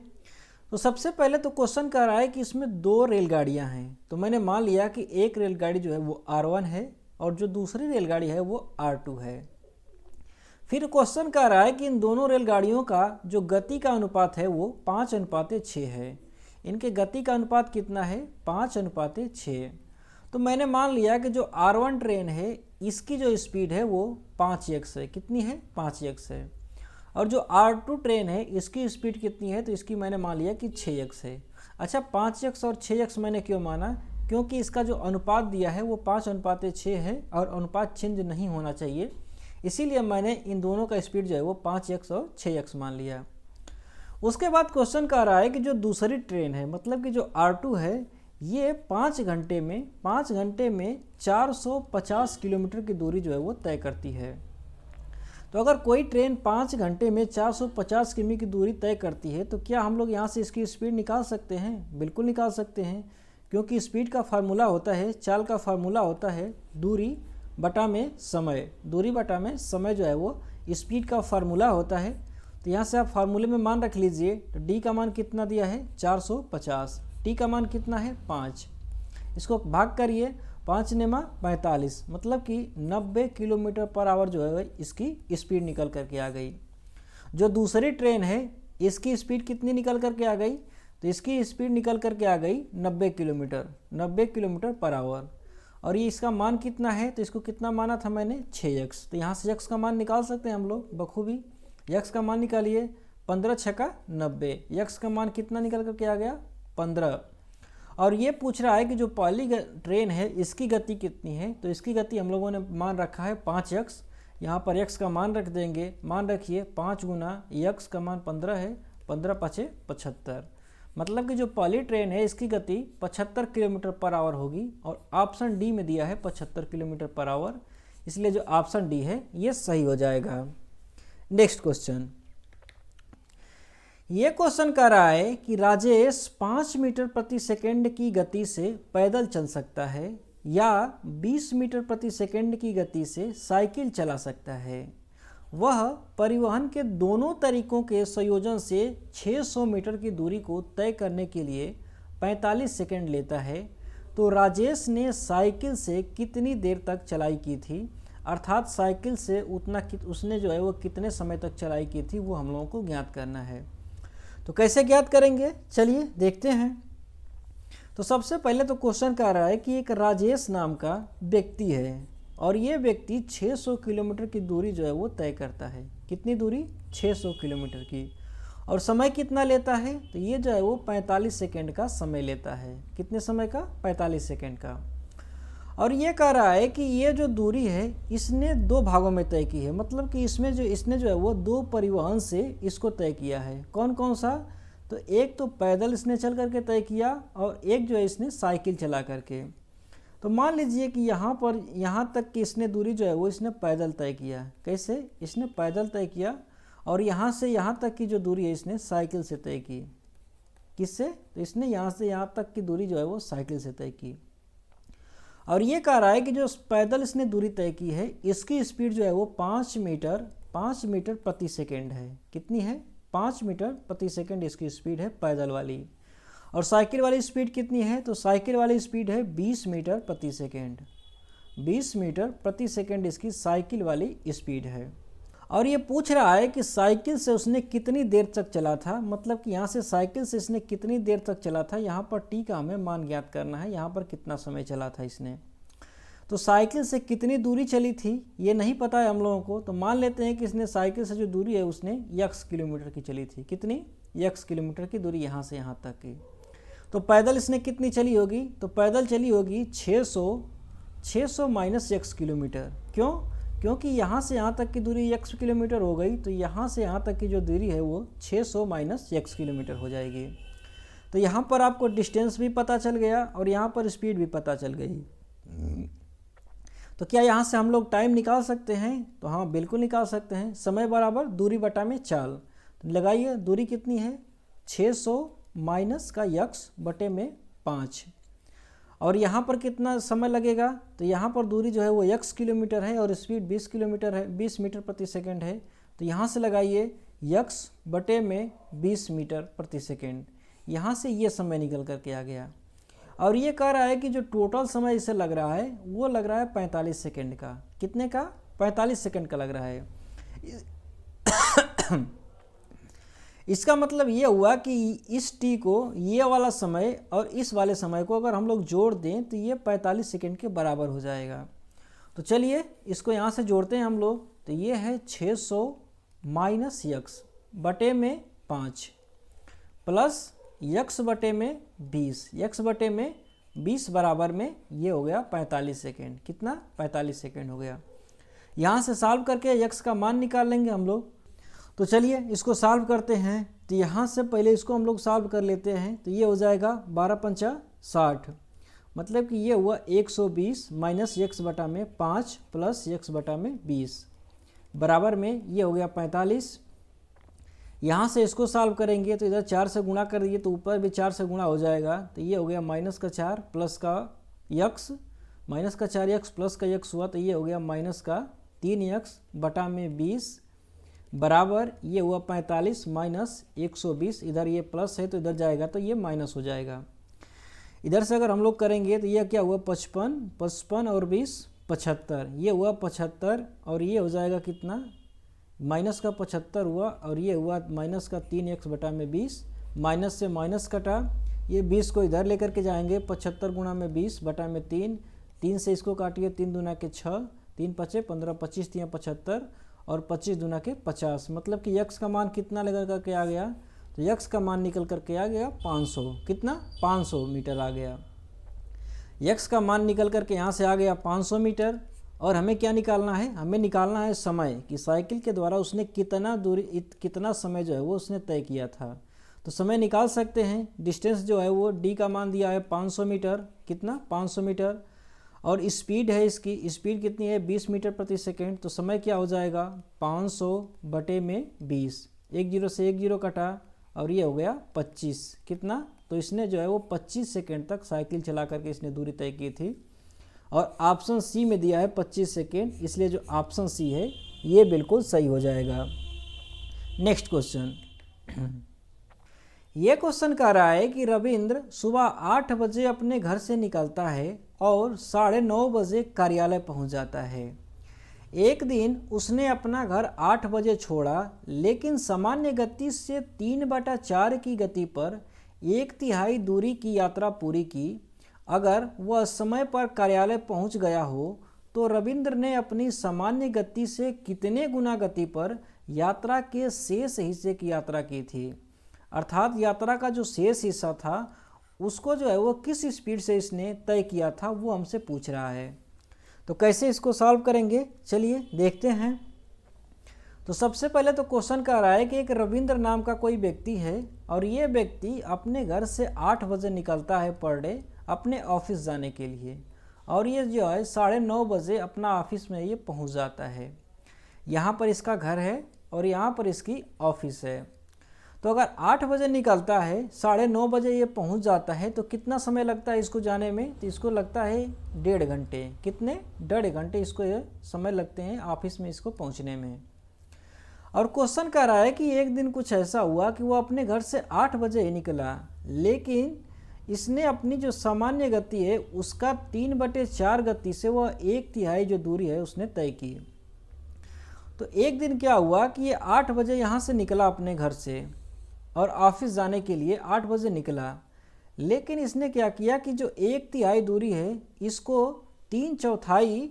तो सबसे पहले तो क्वेश्चन कह रहा है कि इसमें 2 रेलगाड़ियां हैं, तो मैंने मान लिया कि एक रेलगाड़ी जो है वो R1 है और जो दूसरी रेलगाड़ी है वो R2 है। फिर क्वेश्चन कह रहा है कि इन दोनों रेलगाड़ियों का जो गति का अनुपात है वो 5:6 है। इनके गति का अनुपात कितना है 5:6। तो मैंने मान लिया कि जो R1 ट्रेन है इसकी जो स्पीड है वो 5x है, कितनी है 5x है। और जो R2 ट्रेन है इसकी स्पीड कितनी है, तो इसकी मैंने मान लिया कि 6x है। अच्छा, 5x और 6x मैंने क्यों माना, क्योंकि इसका जो अनुपात दिया है वो 5:6 है और अनुपात चेंज नहीं होना चाहिए, इसीलिए मैंने इन दोनों का स्पीड जो है वो 5x और 6x मान लिया। उसके बाद क्वेश्चन कह रहा है कि जो दूसरी ट्रेन है, मतलब कि जो R2 है, ये 5 घंटे में 450 किलोमीटर की दूरी जो है वो तय करती है। तो अगर कोई ट्रेन 5 घंटे में 450 किमी की दूरी तय करती है तो क्या हम लोग यहाँ से इसकी स्पीड निकाल सकते हैं? बिल्कुल निकाल सकते हैं, क्योंकि स्पीड का फार्मूला होता है, चाल का फार्मूला होता है दूरी बटा में समय। दूरी बटा में समय जो है वो स्पीड का फार्मूला होता है। तो यहाँ से आप फार्मूले में मान रख लीजिए। तो डी का मान कितना दिया है 450, टी का मान कितना है 5, इसको भाग करिए, 5 नेमा 45, मतलब कि 90 किलोमीटर पर आवर जो है इसकी स्पीड निकल करके आ गई। जो दूसरी ट्रेन है इसकी स्पीड कितनी निकल करके आ गई, तो इसकी स्पीड निकल करके आ गई 90 किलोमीटर पर आवर। और ये इसका मान कितना है, तो इसको कितना माना था मैंने 6x। तो यहाँ से x का मान निकाल सकते हैं हम लोग बखूबी। x का मान निकालिए, 15 छक्का 90, x का मान कितना निकल करके आ गया 15। और ये पूछ रहा है कि जो पहली ट्रेन है इसकी गति कितनी है, तो इसकी गति हम लोगों ने मान रखा है 5x। यहाँ पर x का मान रख देंगे, मान रखिए 5 गुना x का मान 15 है, 15 5 75, मतलब कि जो पहली ट्रेन है इसकी गति 75 किलोमीटर पर आवर होगी। और ऑप्शन डी में दिया है 75 किलोमीटर पर आवर, इसलिए जो ऑप्शन डी है ये सही हो जाएगा। नेक्स्ट क्वेश्चन, ये क्वेश्चन कह रहा है कि राजेश 5 मीटर प्रति सेकंड की गति से पैदल चल सकता है या 20 मीटर प्रति सेकंड की गति से साइकिल चला सकता है। वह परिवहन के दोनों तरीकों के संयोजन से 600 मीटर की दूरी को तय करने के लिए 45 सेकंड लेता है। तो राजेश ने साइकिल से कितनी देर तक चलाई की थी, अर्थात साइकिल से उसने जो है वो कितने समय तक चलाई की थी, वो हम लोगों को ज्ञात करना है। तो कैसे ज्ञात करेंगे, चलिए देखते हैं। तो सबसे पहले तो क्वेश्चन कह रहा है कि एक राजेश नाम का व्यक्ति है और ये व्यक्ति 600 किलोमीटर की दूरी जो है वो तय करता है। कितनी दूरी 600 किलोमीटर की, और समय कितना लेता है, तो ये जो है वो 45 सेकंड का समय लेता है। कितने समय का 45 सेकंड का। और ये कह रहा है कि ये जो दूरी है इसने 2 भागों में तय की है, मतलब कि इसने जो है वो 2 परिवहन से इसको तय किया है। कौन कौन सा, तो एक तो पैदल इसने चल करके तय किया और एक जो है इसने साइकिल चला करके। तो मान लीजिए कि यहाँ तक की इसने दूरी जो है वो इसने पैदल तय किया। कैसे, इसने पैदल तय किया, और यहाँ से यहाँ तक की जो दूरी है इसने साइकिल से तय की। किससे, तो इसने यहाँ से यहाँ तक की दूरी जो है वो साइकिल से तय की। और ये कह रहा है कि जो पैदल इसने दूरी तय की है इसकी स्पीड जो है वो 5 मीटर प्रति सेकंड है। कितनी है, 5 मीटर प्रति सेकंड इसकी स्पीड है पैदल वाली। और साइकिल वाली स्पीड कितनी है, तो साइकिल वाली स्पीड है 20 मीटर प्रति सेकंड। 20 मीटर प्रति सेकंड इसकी साइकिल वाली स्पीड है। और ये पूछ रहा है कि साइकिल से उसने कितनी देर तक चला था, मतलब कि यहाँ से साइकिल से इसने कितनी देर तक चला था। यहाँ पर टी का हमें मान ज्ञात करना है, यहाँ पर कितना समय चला था इसने। तो साइकिल से कितनी दूरी चली थी ये नहीं पता है हम लोगों को, तो मान लेते हैं कि इसने साइकिल से जो दूरी है उसने x किलोमीटर की चली थी। कितनी? x किलोमीटर की दूरी यहाँ से यहाँ तक की। तो पैदल इसने कितनी चली होगी? तो पैदल चली होगी 600 माइनस x किलोमीटर। क्यों? क्योंकि यहाँ से यहाँ तक की दूरी x किलोमीटर हो गई, तो यहाँ से यहाँ तक की जो दूरी है वो 600 माइनस x किलोमीटर हो जाएगी। तो यहाँ पर आपको डिस्टेंस भी पता चल गया और यहाँ पर स्पीड भी पता चल गई। तो क्या यहाँ से हम लोग टाइम निकाल सकते हैं? तो हाँ, बिल्कुल निकाल सकते हैं। समय बराबर दूरी बटा में चाल। तो लगाइए, दूरी कितनी है? 600 माइनस का x बटे में 5। और यहाँ पर कितना समय लगेगा? तो यहाँ पर दूरी जो है वो x किलोमीटर है और स्पीड 20 किलोमीटर है, 20 मीटर प्रति सेकंड है। तो यहाँ से लगाइए x बटे में 20 मीटर प्रति सेकंड। यहाँ से ये समय निकल करके आ गया। और ये कह रहा है कि जो टोटल समय इसे लग रहा है वो लग रहा है 45 सेकंड का। कितने का? 45 सेकंड का लग रहा है। इसका मतलब ये हुआ कि इस टी को, ये वाला समय और इस वाले समय को अगर हम लोग जोड़ दें तो ये 45 सेकंड के बराबर हो जाएगा। तो चलिए इसको यहाँ से जोड़ते हैं हम लोग। तो ये है 600 माइनस x बटे में 5 प्लस x बटे में 20। x बटे में 20 बराबर में ये हो गया 45 सेकेंड। कितना? 45 सेकेंड हो गया। यहाँ से सॉल्व करके x का मान निकाल लेंगे हम लोग। तो चलिए इसको सॉल्व करते हैं। तो यहाँ से पहले इसको हम लोग सॉल्व कर लेते हैं। तो ये हो जाएगा 12 पंचा 60, मतलब कि ये हुआ 120 माइनस x बटा में 5 प्लस x बटा में 20 बराबर में ये हो गया 45। यहाँ से इसको सॉल्व करेंगे तो इधर 4 से गुणा कर दिए तो ऊपर भी 4 से गुणा हो जाएगा। तो ये हो गया माइनस का 4 प्लस का x, माइनस का 4x प्लस का x हुआ, तो ये हो गया माइनस का 3x बटा में 20 बराबर ये हुआ 45 माइनस 120। इधर ये प्लस है तो इधर जाएगा तो ये माइनस हो जाएगा। इधर से अगर हम लोग करेंगे तो ये क्या हुआ 55 और 20 75, ये हुआ 75 और ये हो जाएगा कितना? माइनस का 75 हुआ और ये हुआ माइनस का 3x बटा में 20। माइनस से माइनस कटा, ये 20 को इधर लेकर के जाएंगे। 75 गुणा में 20 बटा में 3 से इसको काटिए, 3 दूना के 6, 3 पचे 15, 25 तिया 75 और 25 दूना के 50, मतलब कि x का मान कितना लेकर करके आ गया? तो x का मान निकल करके आ गया 500। कितना? 500 मीटर आ गया। x का मान निकल करके यहाँ से आ गया 500 मीटर। और हमें क्या निकालना है? हमें निकालना है समय, कि साइकिल के द्वारा उसने कितना दूरी, कितना समय जो है वो उसने तय किया था। तो समय निकाल सकते हैं। डिस्टेंस जो है वो d का मान दिया है 500 मीटर। कितना? 500 मीटर। और स्पीड है इसकी, स्पीड कितनी है? 20 मीटर प्रति सेकेंड। तो समय क्या हो जाएगा? 500 बटे में 20, 1 0 से 1 0 कटा और ये हो गया 25। कितना? तो इसने जो है वो 25 सेकेंड तक साइकिल चला करके इसने दूरी तय की थी। और ऑप्शन सी में दिया है 25 सेकेंड, इसलिए जो ऑप्शन सी है ये बिल्कुल सही हो जाएगा। Next question. ये क्वेश्चन कह रहा है कि रविंद्र सुबह 8 बजे अपने घर से निकलता है और 9:30 बजे कार्यालय पहुंच जाता है। एक दिन उसने अपना घर 8 बजे छोड़ा, लेकिन सामान्य गति से 3/4 की गति पर 1/3 दूरी की यात्रा पूरी की। अगर वह समय पर कार्यालय पहुंच गया हो तो रविंद्र ने अपनी सामान्य गति से कितने गुना गति पर यात्रा के शेष हिस्से की यात्रा की थी? अर्थात यात्रा का जो शेष हिस्सा था उसको जो है वो किस स्पीड से इसने तय किया था, वो हमसे पूछ रहा है। तो कैसे इसको सॉल्व करेंगे, चलिए देखते हैं। तो सबसे पहले तो क्वेश्चन कह रहा है कि एक रविंद्र नाम का कोई व्यक्ति है और ये व्यक्ति अपने घर से 8 बजे निकलता है पर डे अपने ऑफिस जाने के लिए, और ये जो है 9:30 बजे अपना ऑफिस में ये पहुंच जाता है। यहाँ पर इसका घर है और यहाँ पर इसकी ऑफिस है। तो अगर 8 बजे निकलता है, 9:30 बजे ये पहुंच जाता है, तो कितना समय लगता है इसको जाने में? तो इसको लगता है 1.5 घंटे। कितने? 1.5 घंटे इसको ये समय लगते हैं ऑफिस में इसको पहुंचने में। और क्वेश्चन कह रहा है कि एक दिन कुछ ऐसा हुआ कि वो अपने घर से 8 बजे ही निकला, लेकिन इसने अपनी जो सामान्य गति है उसका 3/4 गति से वह 1/3 जो दूरी है उसने तय की। तो एक दिन क्या हुआ कि ये 8 बजे यहाँ से निकला अपने घर से और ऑफिस जाने के लिए 8 बजे निकला, लेकिन इसने क्या किया कि जो 1/3 दूरी है इसको 3/4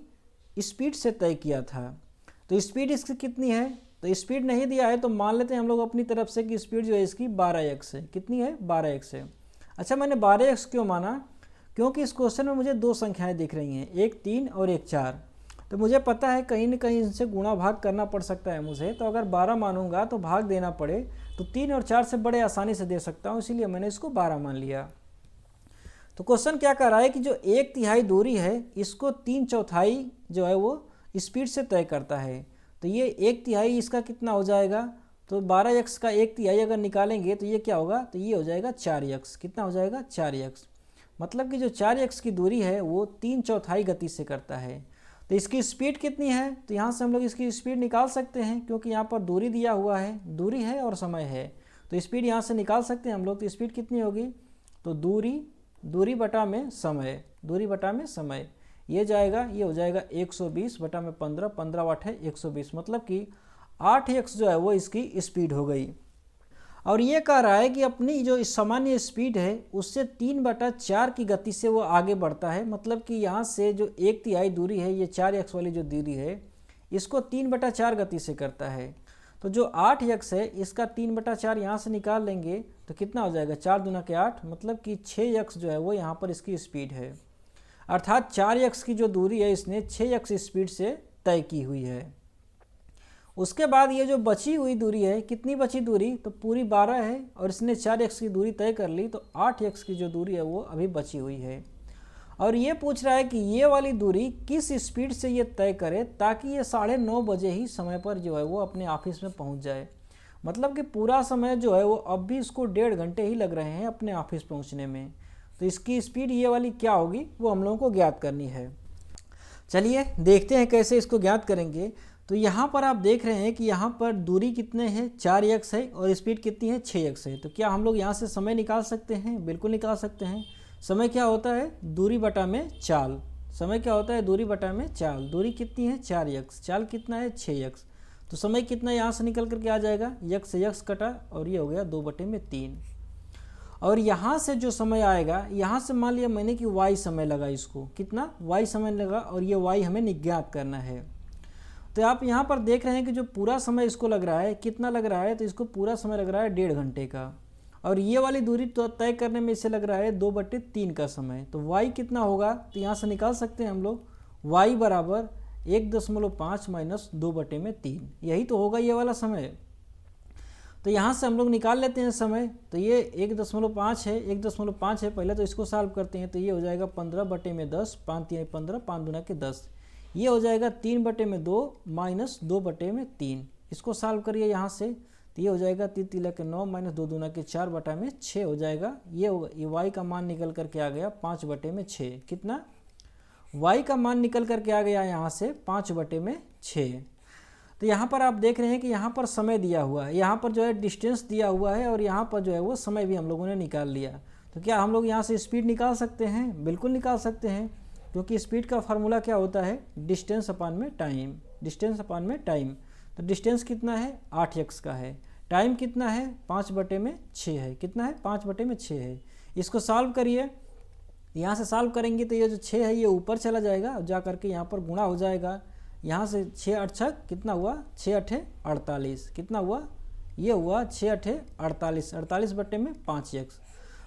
स्पीड से तय किया था। तो स्पीड इसकी कितनी है, तो स्पीड नहीं दिया है तो मान लेते हैं हम लोग अपनी तरफ से कि स्पीड जो है इसकी 12x है। कितनी है, 12x है। अच्छा, मैंने 12x क्यों माना, क्योंकि इस क्वेश्चन में मुझे दो संख्याएं दिख रही हैं, एक 3 और एक 4। तो मुझे पता है कहीं न कहीं इनसे गुणा भाग करना पड़ सकता है मुझे, तो अगर 12 मानूंगा तो भाग देना पड़े तो 3 और 4 से बड़े आसानी से दे सकता हूँ, इसीलिए मैंने इसको 12 मान लिया। तो क्वेश्चन क्या कर रहा है कि जो 1/3 दूरी है इसको 3/4 जो है वो स्पीड से तय करता है। तो ये 1/3 इसका कितना हो जाएगा, तो 12x का 1/3 अगर निकालेंगे तो ये क्या होगा, तो ये हो जाएगा 4x। कितना हो जाएगा, 4x। मतलब कि जो 4x की दूरी है वो 3/4 गति से करता है। तो इसकी स्पीड कितनी है, तो यहाँ से हम लोग इसकी स्पीड निकाल सकते हैं, क्योंकि यहाँ पर दूरी दिया हुआ है, दूरी है और समय है, तो स्पीड यहाँ से निकाल सकते हैं हम लोग। तो स्पीड कितनी होगी, तो दूरी बटा में समय, दूरी बटा में समय, ये जाएगा, ये हो जाएगा 120 बटा में 15, 15 वाट है 120, मतलब कि 8x जो है वो इसकी स्पीड हो गई। और ये कह रहा है कि अपनी जो सामान्य स्पीड है उससे 3/4 की गति से वो आगे बढ़ता है। मतलब कि यहाँ से जो 1/3 दूरी है, ये 4x वाली जो दूरी है इसको 3/4 गति से करता है। तो जो 8x है इसका 3/4 यहाँ से निकाल लेंगे तो कितना हो जाएगा, 4 दूना के 8, मतलब कि 6x जो है वो यहाँ पर इसकी स्पीड है। अर्थात 4x की जो दूरी है इसने 6x स्पीड से तय की हुई है। उसके बाद ये जो बची हुई दूरी है, कितनी बची दूरी, तो पूरी 12 है, और इसने 4x की दूरी तय कर ली, तो 8x की जो दूरी है वो अभी बची हुई है। और ये पूछ रहा है कि ये वाली दूरी किस स्पीड से ये तय करे ताकि ये 9:30 बजे ही समय पर जो है वो अपने ऑफिस में पहुंच जाए। मतलब कि पूरा समय जो है वो अब भी इसको 1.5 घंटे ही लग रहे हैं अपने ऑफिस पहुंचने में। तो इसकी स्पीड ये वाली क्या होगी वो हम लोगों को ज्ञात करनी है। चलिए देखते हैं कैसे इसको ज्ञात करेंगे। तो यहाँ पर आप देख रहे हैं कि यहाँ पर दूरी कितने हैं, 4x है, और स्पीड कितनी है, 6x है। तो क्या हम लोग यहाँ से समय निकाल सकते हैं, बिल्कुल निकाल सकते हैं। समय क्या होता है, दूरी बटा में चाल, समय क्या होता है, दूरी बटा में चाल। दूरी कितनी है, 4x, चाल कितना है, 6x। तो समय कितना यहाँ से निकल करके आ जाएगा, x से x कटा और ये हो गया 2/3। और यहाँ से जो समय आएगा, यहाँ से मान लिया मैंने कि y समय लगा, इसको कितना y समय लगा, और ये y हमें ज्ञात करना है। तो आप यहाँ पर देख रहे हैं कि जो पूरा समय इसको लग रहा है, कितना लग रहा है, तो इसको पूरा समय लग रहा है 1.5 घंटे का, और ये वाली दूरी तो तय करने में इसे लग रहा है 2/3 का समय। तो y कितना होगा, तो यहाँ से निकाल सकते हैं हम लोग, y बराबर 1.5 माइनस 2/3, यही तो होगा ये वाला समय। तो यहाँ से हम लोग निकाल लेते हैं समय। तो ये 1.5 है, 1.5 है, पहले तो इसको सॉल्व करते हैं। तो ये हो जाएगा 15/10, 5 3 15, 5 दूना के 10, ये हो जाएगा 3/2 माइनस 2/3। इसको सॉल्व करिए यहाँ से, तो ये हो जाएगा 3 3 के 9 माइनस 2 दूना के 4/6 हो जाएगा। ये होगा, ये y का मान निकल करके आ गया 5/6। कितना, y का मान निकल करके आ गया यहाँ से 5/6। तो यहाँ पर आप देख रहे हैं कि यहाँ पर समय दिया हुआ है, यहाँ पर जो है डिस्टेंस दिया हुआ है, और यहाँ पर जो है वो समय भी हम लोगों ने निकाल लिया। तो क्या हम लोग यहाँ से स्पीड निकाल सकते हैं, बिल्कुल निकाल सकते हैं, क्योंकि स्पीड का फार्मूला क्या होता है, डिस्टेंस अपान में टाइम, डिस्टेंस अपान में टाइम। तो डिस्टेंस कितना है, 8x का है, टाइम कितना है, 5/6 है, कितना है, 5/6 है। इसको सॉल्व करिए, यहाँ से सॉल्व करेंगे तो ये जो 6 है ये ऊपर चला जाएगा और जा करके यहाँ पर गुणा हो जाएगा। यहाँ से 6 8 6 कितना हुआ, 6 8 48, कितना हुआ, ये हुआ 6 8 48, 48/5x।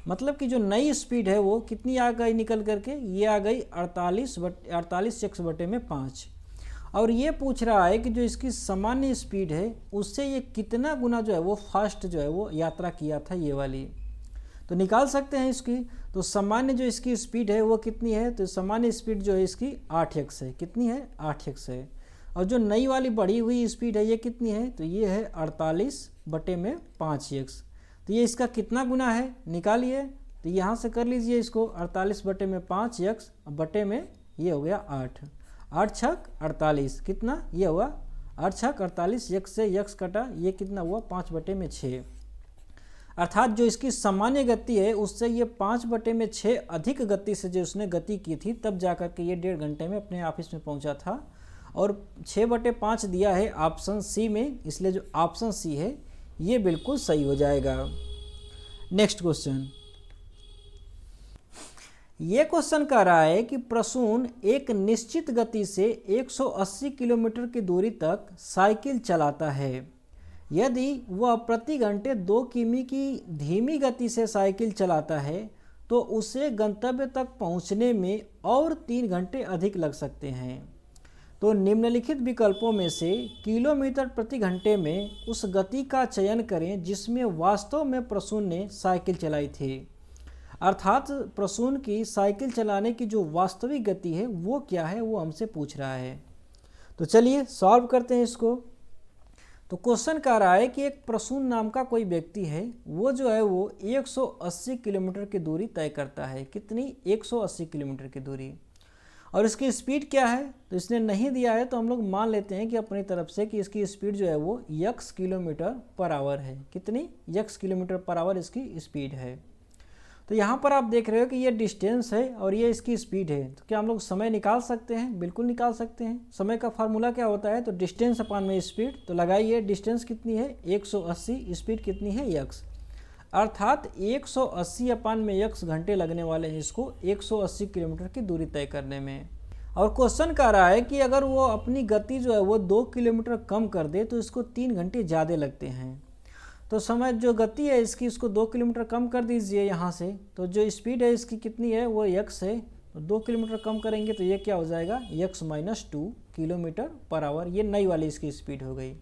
मतलब कि जो नई स्पीड है वो कितनी आ गई निकल करके, ये आ गई 48x/5। और ये पूछ रहा है कि जो इसकी सामान्य स्पीड है उससे ये कितना गुना जो है वो फास्ट जो है वो यात्रा किया था ये वाली। तो निकाल सकते हैं इसकी। तो सामान्य जो इसकी स्पीड है वो कितनी है, तो सामान्य स्पीड जो है इसकी 8x है, कितनी है, 8x है। और जो नई वाली बढ़ी हुई स्पीड है ये कितनी है, तो ये है 48/5x। तो ये इसका कितना गुना है निकालिए। तो यहाँ से कर लीजिए इसको, 48/5x बटे में ये हो गया 8, 8 छक 48, कितना, ये हुआ 8 छक 48, x से x कटा, ये कितना हुआ 5/6। अर्थात जो इसकी सामान्य गति है उससे ये 5/6 अधिक गति से जो उसने गति की थी, तब जाकर के ये 1.5 घंटे में अपने ऑफिस में पहुंचा था। और 6/5 दिया है ऑप्शन सी में, इसलिए जो ऑप्शन सी है ये बिल्कुल सही हो जाएगा। नेक्स्ट क्वेश्चन, ये क्वेश्चन कह रहा है कि प्रसून एक निश्चित गति से 180 किलोमीटर की दूरी तक साइकिल चलाता है। यदि वह प्रति घंटे 2 किमी की धीमी गति से साइकिल चलाता है तो उसे गंतव्य तक पहुंचने में और 3 घंटे अधिक लग सकते हैं। तो निम्नलिखित विकल्पों में से किलोमीटर प्रति घंटे में उस गति का चयन करें जिसमें वास्तव में प्रसून ने साइकिल चलाई थी। अर्थात प्रसून की साइकिल चलाने की जो वास्तविक गति है वो क्या है, वो हमसे पूछ रहा है। तो चलिए सॉल्व करते हैं इसको। तो क्वेश्चन कह रहा है कि एक प्रसून नाम का कोई व्यक्ति है, वो जो है वो 180 किलोमीटर की दूरी तय करता है। कितनी? 180 किलोमीटर की दूरी। और इसकी स्पीड क्या है? तो इसने नहीं दिया है, तो हम लोग मान लेते हैं कि अपनी तरफ से कि इसकी स्पीड जो है वो x किलोमीटर पर आवर है। कितनी? x किलोमीटर पर आवर इसकी स्पीड है। तो यहाँ पर आप देख रहे हो कि ये डिस्टेंस है और ये इसकी स्पीड है। तो क्या हम लोग समय निकाल सकते हैं? बिल्कुल निकाल सकते हैं। समय का फार्मूला क्या होता है? तो डिस्टेंस अपान में स्पीड। तो लगाइए, डिस्टेंस कितनी है? 180, स्पीड कितनी है? x। अर्थात 180 अपान में x घंटे लगने वाले हैं इसको 180 किलोमीटर की दूरी तय करने में। और क्वेश्चन कह रहा है कि अगर वो अपनी गति जो है वो 2 किलोमीटर कम कर दे तो इसको 3 घंटे ज़्यादा लगते हैं। तो समय जो गति है इसकी, इसको 2 किलोमीटर कम कर दीजिए यहाँ से। तो जो स्पीड है इसकी कितनी है? वो x है। तो 2 किलोमीटर कम करेंगे तो ये क्या हो जाएगा? x-2 kilometre per hour. ये नई वाली इसकी स्पीड हो गई।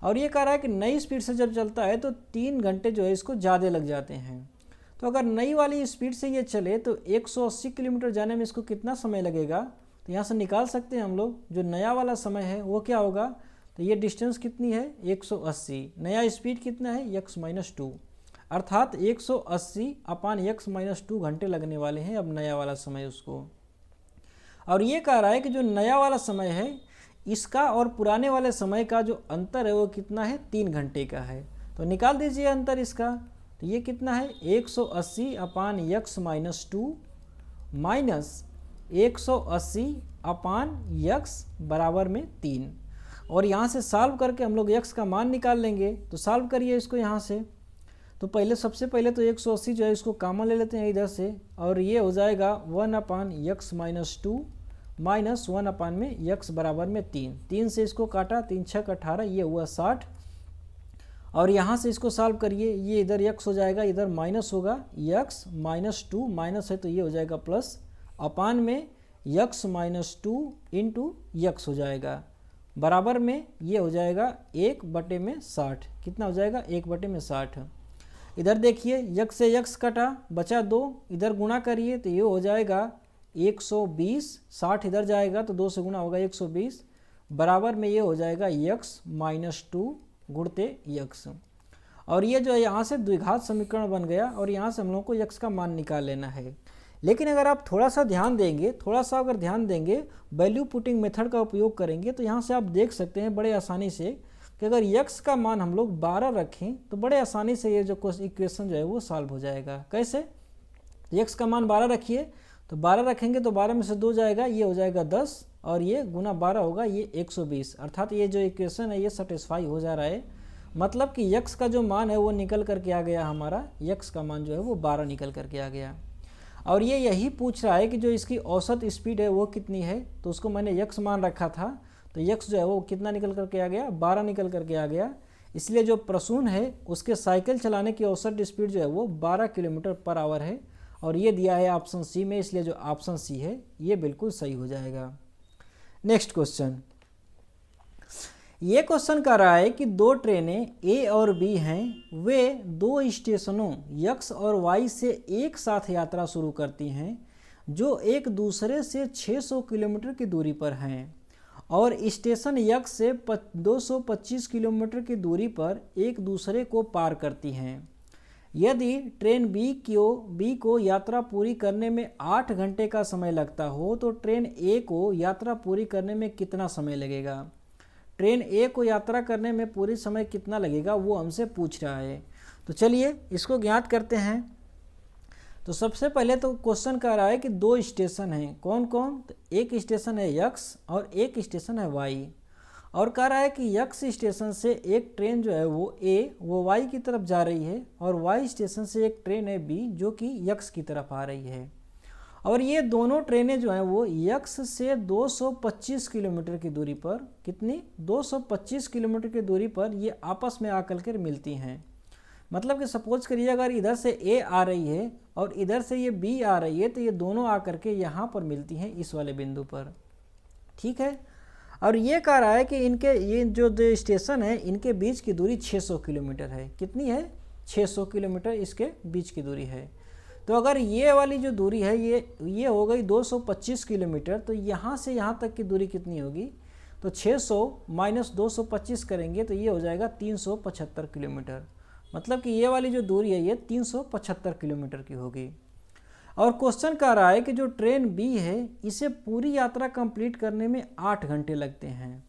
और ये कह रहा है कि नई स्पीड से जब चलता है तो 3 घंटे जो है इसको ज़्यादा लग जाते हैं। तो अगर नई वाली स्पीड से ये चले तो 180 किलोमीटर जाने में इसको कितना समय लगेगा? तो यहाँ से निकाल सकते हैं हम लोग। जो नया वाला समय है वो क्या होगा? तो ये डिस्टेंस कितनी है? 180। नया स्पीड कितना है? x-2। अर्थात 180 अपान x-2 घंटे लगने वाले हैं अब नया वाला समय उसको। और ये कह रहा है कि जो नया वाला समय है इसका और पुराने वाले समय का जो अंतर है वो कितना है? 3 घंटे का है। तो निकाल दीजिए अंतर इसका। तो ये कितना है? 180 अपान x-2 माइनस 180 अपान x बराबर में 3। और यहाँ से सॉल्व करके हम लोग x का मान निकाल लेंगे। तो सॉल्व करिए इसको यहाँ से। तो सबसे पहले तो 180 जो है इसको कॉमन ले लेते हैं इधर से, और ये हो जाएगा 1 अपान x-2 माइनस 1 अपान में x बराबर में 3। 3 से इसको काटा, 3 6 18, ये हुआ 60। और यहाँ से इसको सॉल्व करिए, ये इधर x हो जाएगा, इधर माइनस होगा, x-2 माइनस है तो ये हो जाएगा प्लस, अपान में x-2 इंटू x हो जाएगा, बराबर में ये हो जाएगा 1/60। कितना हो जाएगा? 1/60। इधर देखिए x से x कटा, बचा 2, इधर गुणा करिए तो ये हो जाएगा 120। 60 इधर जाएगा तो 2 से गुणा होगा 120, बराबर में ये हो जाएगा x-2 गुणते x। और ये जो है यहाँ से द्विघात समीकरण बन गया और यहाँ से हम लोग को x का मान निकाल लेना है। लेकिन अगर आप थोड़ा सा ध्यान देंगे, वैल्यू पुटिंग मेथड का उपयोग करेंगे तो यहाँ से आप देख सकते हैं बड़े आसानी से कि अगर x का मान हम लोग 12 रखें तो बड़े आसानी से ये जो इक्वेशन जो है वो सॉल्व हो जाएगा। कैसे? x का मान 12 रखिए, तो 12 रखेंगे तो 12 में से 2 जाएगा, ये हो जाएगा 10, और ये गुना 12 होगा, ये 120। अर्थात ये जो इक्वेशन है ये सेटिस्फाई हो जा रहा है। मतलब कि x का जो मान है वो निकल करके आ गया, हमारा x का मान जो है वो 12 निकल करके आ गया। और ये यही पूछ रहा है कि जो इसकी औसत स्पीड है वो कितनी है। तो उसको मैंने x मान रखा था, तो x जो है वो कितना निकल करके आ गया? 12 निकल करके आ गया। इसलिए जो प्रसून है उसके साइकिल चलाने की औसत स्पीड जो है वो 12 किलोमीटर पर आवर है, और ये दिया है ऑप्शन सी में, इसलिए जो ऑप्शन सी है ये बिल्कुल सही हो जाएगा। नेक्स्ट क्वेश्चन, ये क्वेश्चन कह रहा है कि 2 ट्रेनें A और B हैं, वे 2 स्टेशनों X और Y से एक साथ यात्रा शुरू करती हैं जो एक दूसरे से 600 किलोमीटर की दूरी पर हैं, और स्टेशन X से 225 किलोमीटर की दूरी पर एक दूसरे को पार करती हैं। यदि ट्रेन B को यात्रा पूरी करने में 8 घंटे का समय लगता हो तो ट्रेन A को यात्रा पूरी करने में कितना समय लगेगा? ट्रेन A को यात्रा करने में पूरी समय कितना लगेगा वो हमसे पूछ रहा है। तो चलिए इसको ज्ञात करते हैं। तो सबसे पहले तो क्वेश्चन कह रहा है कि दो स्टेशन हैं, कौन कौन? तो एक स्टेशन है यक्स और एक स्टेशन है वाई, और कह रहा है कि यक्स स्टेशन से एक ट्रेन जो है वो वाई की तरफ जा रही है, और वाई स्टेशन से एक ट्रेन है बी जो कि यक्स की तरफ आ रही है। और ये दोनों ट्रेनें जो हैं वो यक्स से 225 किलोमीटर की दूरी पर, कितनी? 225 किलोमीटर की दूरी पर ये आपस में आकर के मिलती हैं। मतलब कि सपोज करिए अगर इधर से ए आ रही है और इधर से ये बी आ रही है, तो ये दोनों आकर के यहाँ पर मिलती हैं इस वाले बिंदु पर, ठीक है। और ये कह रहा है कि इनके ये जो स्टेशन है इनके बीच की दूरी 600 किलोमीटर है। कितनी है? 600 किलोमीटर इसके बीच की दूरी है। तो अगर ये वाली जो दूरी है ये हो गई 225 किलोमीटर, तो यहाँ से यहाँ तक की दूरी कितनी होगी? तो 600 माइनस 225 करेंगे तो ये हो जाएगा 375 किलोमीटर। मतलब कि ये वाली जो दूरी है ये 375 किलोमीटर की होगी। और क्वेश्चन कह रहा है कि जो ट्रेन बी है इसे पूरी यात्रा कंप्लीट करने में 8 घंटे लगते हैं।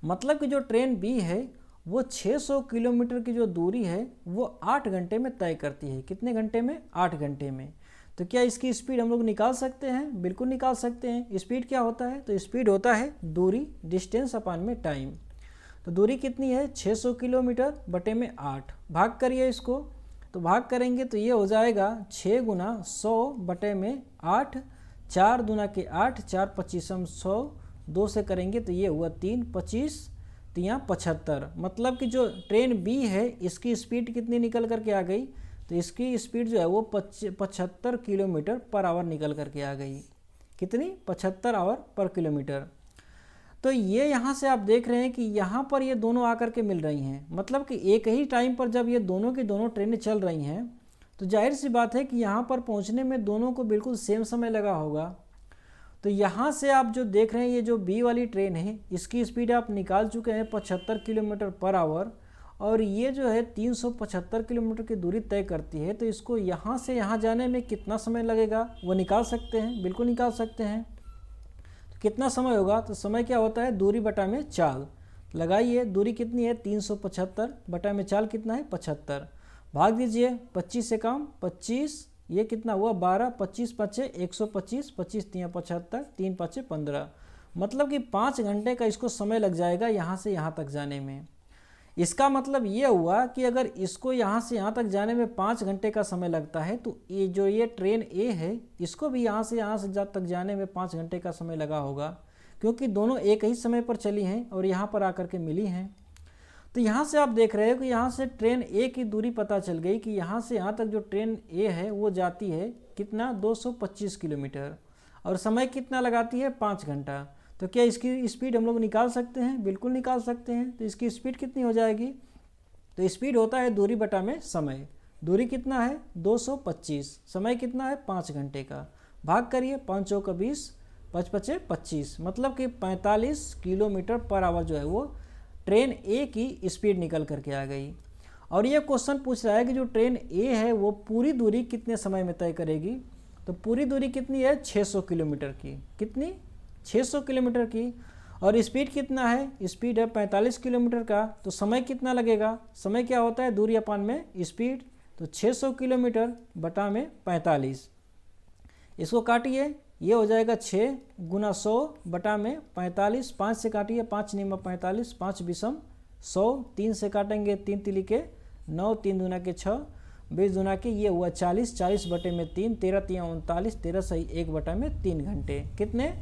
मतलब कि जो ट्रेन बी है वो 600 किलोमीटर की जो दूरी है वो 8 घंटे में तय करती है। कितने घंटे में? 8 घंटे में। तो क्या इसकी स्पीड हम लोग निकाल सकते हैं? बिल्कुल निकाल सकते हैं। स्पीड क्या होता है? तो स्पीड होता है दूरी, डिस्टेंस अपान में टाइम। तो दूरी कितनी है? 600 किलोमीटर बटे में 8। भाग करिए इसको, तो भाग करेंगे तो ये हो जाएगा 6 गुना 100 बटे में 8, 4 दूना के 8, 4 पच्चीसम 100, 2 से करेंगे तो ये हुआ 3, 25, तो यहाँ 75। मतलब कि जो ट्रेन बी है इसकी स्पीड कितनी निकल करके आ गई? तो इसकी स्पीड जो है वो 75 किलोमीटर पर आवर निकल करके आ गई। कितनी? 75 आवर पर किलोमीटर। तो ये यहाँ से आप देख रहे हैं कि यहाँ पर ये दोनों आकर के मिल रही हैं। मतलब कि एक ही टाइम पर जब ये दोनों की दोनों ट्रेनें चल रही हैं तो जाहिर सी बात है कि यहाँ पर पहुँचने में दोनों को बिल्कुल सेम समय लगा होगा। तो यहाँ से आप जो देख रहे हैं ये जो बी वाली ट्रेन है इसकी स्पीड आप निकाल चुके हैं 75 किलोमीटर पर आवर, और ये जो है 375 किलोमीटर की दूरी तय करती है। तो इसको यहाँ से यहाँ जाने में कितना समय लगेगा वो निकाल सकते हैं, बिल्कुल निकाल सकते हैं। तो कितना समय होगा? तो समय क्या होता है? दूरी बटा में चाल। लगाइए, दूरी कितनी है? 375 बटा में चाल कितना है? 75। भाग दीजिए, 25 से काम 25, ये कितना हुआ? 12, 25 पचे 125, 25 तिया 75, 3 पचे 15। मतलब कि 5 घंटे का इसको समय लग जाएगा यहाँ से यहाँ तक जाने में। इसका मतलब ये हुआ कि अगर इसको यहाँ से यहाँ तक जाने में 5 घंटे का समय लगता है तो ये ट्रेन ए है इसको भी यहाँ से तक जाने में 5 घंटे का समय लगा होगा, क्योंकि दोनों एक ही समय पर चली हैं और यहाँ पर आकर के मिली हैं। तो यहाँ से आप देख रहे हो कि यहाँ से ट्रेन ए की दूरी पता चल गई कि यहाँ से यहाँ तक जो ट्रेन ए है वो जाती है कितना? 225 किलोमीटर, और समय कितना लगाती है? 5 घंटा। तो क्या इसकी स्पीड हम लोग निकाल सकते हैं? बिल्कुल निकाल सकते हैं। तो इसकी स्पीड कितनी हो जाएगी? तो स्पीड होता है दूरी बटा में समय। दूरी कितना है? 225, समय कितना है? 5 घंटे का। भाग करिए, 5 चौका 20, 5 पचे 25, मतलब कि 45 किलोमीटर पर आवर जो है वो ट्रेन ए की स्पीड निकल करके आ गई। और ये क्वेश्चन पूछ रहा है कि जो ट्रेन ए है वो पूरी दूरी कितने समय में तय करेगी? तो पूरी दूरी कितनी है? 600 किलोमीटर की। कितनी? 600 किलोमीटर की। और स्पीड कितना है? स्पीड है 45 किलोमीटर का। तो समय कितना लगेगा? समय क्या होता है? दूरी अपान में स्पीड। तो 600 किलोमीटर बटा में 45। इसको काटिए, ये हो जाएगा 6 गुना 100 बटा में 45। 5 से काटिए, 5 नियम 45, 5 विषम 100, 3 से काटेंगे 3 तिली के 9, 3 दूना के 6, 20 दूना के ये हुआ 40, 40 बटे में 3, 13 तिया 39, 13 सही 1 बटा में 3 घंटे। कितने?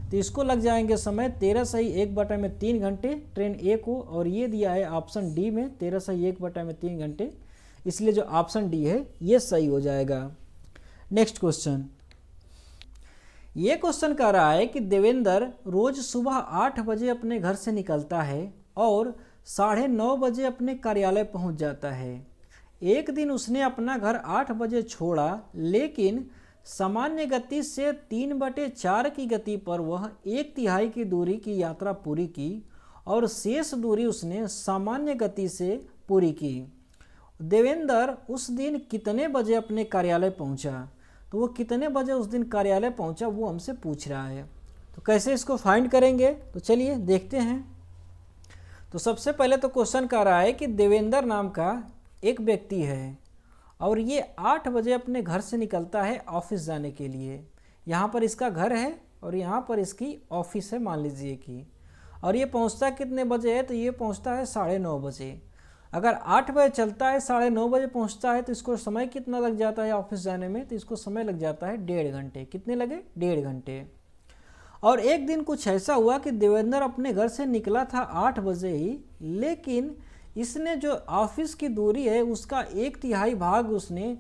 तो इसको लग जाएंगे समय 13 सही 1 बटा में 3 घंटे ट्रेन ए को, और ये दिया है ऑप्शन डी में 13 सही 1 बटा में 3 घंटे, इसलिए जो ऑप्शन डी है ये सही हो जाएगा। नेक्स्ट क्वेश्चन, ये क्वेश्चन कह रहा है कि देवेंद्र रोज सुबह 8 बजे अपने घर से निकलता है और 9:30 बजे अपने कार्यालय पहुंच जाता है। एक दिन उसने अपना घर 8 बजे छोड़ा, लेकिन सामान्य गति से 3/4 की गति पर वह 1/3 की दूरी की यात्रा पूरी की और शेष दूरी उसने सामान्य गति से पूरी की। देवेंद्र उस दिन कितने बजे अपने कार्यालय पहुंचा? तो वो कितने बजे उस दिन कार्यालय पहुंचा वो हमसे पूछ रहा है। तो कैसे इसको फाइंड करेंगे? तो चलिए देखते हैं। तो सबसे पहले तो क्वेश्चन कह रहा है कि देवेंद्र नाम का एक व्यक्ति है और ये 8 बजे अपने घर से निकलता है ऑफिस जाने के लिए। यहाँ पर इसका घर है और यहाँ पर इसकी ऑफिस है मान लीजिए कि, और ये पहुँचता कितने बजे है, तो ये पहुँचता है 9:30 बजे। अगर 8 बजे चलता है 9:30 बजे पहुँचता है तो इसको समय कितना लग जाता है ऑफिस जाने में, तो इसको समय लग जाता है 1.5 घंटे। कितने लगे? 1.5 घंटे। और एक दिन कुछ ऐसा हुआ कि देवेंद्र अपने घर से निकला था 8 बजे ही, लेकिन इसने जो ऑफिस की दूरी है उसका 1/3 भाग उसने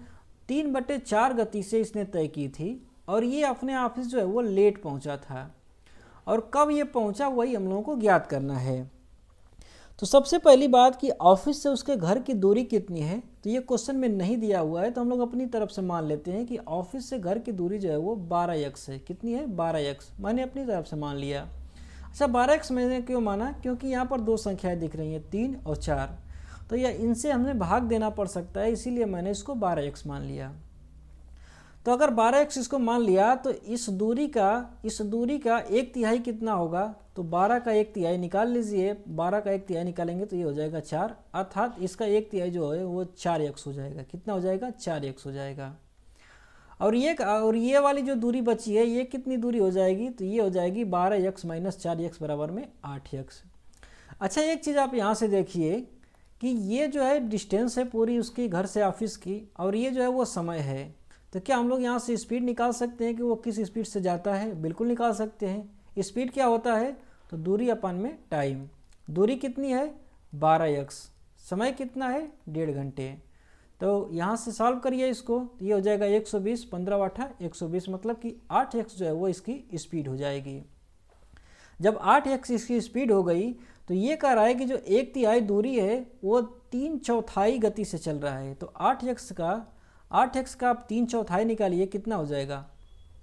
3/4 गति से इसने तय की थी, और ये अपने ऑफिस जो है वो लेट पहुंचा था। और कब ये पहुंचा वही हम लोगों को ज्ञात करना है। तो सबसे पहली बात कि ऑफिस से उसके घर की दूरी कितनी है, तो ये क्वेश्चन में नहीं दिया हुआ है, तो हम लोग अपनी तरफ से मान लेते हैं कि ऑफिस से घर की दूरी जो है वो 12x है। कितनी है? 12x। मैंने अपनी तरफ से मान लिया। अच्छा, 12x मैंने क्यों माना? क्योंकि यहाँ पर दो संख्याएं दिख रही हैं, 3 और 4, तो यह इनसे हमें भाग देना पड़ सकता है, इसीलिए मैंने इसको 12x मान लिया। तो अगर 12x इसको मान लिया तो इस दूरी का 1/3 कितना होगा, तो 12 का 1/3 निकाल लीजिए। 12 का 1/3 निकालेंगे तो ये हो जाएगा 4, अर्थात इसका 1/3 जो है वो 4x हो जाएगा। कितना हो जाएगा? 4x हो जाएगा। और ये वाली जो दूरी बची है ये कितनी दूरी हो जाएगी, तो ये हो जाएगी 12x - 4x बराबर में 8x। अच्छा, एक चीज़ आप यहाँ से देखिए कि ये जो है डिस्टेंस है पूरी उसकी घर से ऑफिस की, और ये जो है वो समय है। तो क्या हम लोग यहाँ से स्पीड निकाल सकते हैं कि वो किस स्पीड से जाता है? बिल्कुल निकाल सकते हैं। स्पीड क्या होता है, तो दूरी अपन में टाइम। दूरी कितनी है? 12x। समय कितना है? 1.5 घंटे। तो यहाँ से सॉल्व करिए इसको, तो ये हो जाएगा 120, 15 × 8 120, मतलब कि 8x जो है वो इसकी स्पीड हो जाएगी। जब 8x इसकी स्पीड हो गई तो ये कह रहा है कि जो 1/3 दूरी है वो 3/4 गति से चल रहा है। तो 8x का आप 3/4 निकालिए, कितना हो जाएगा?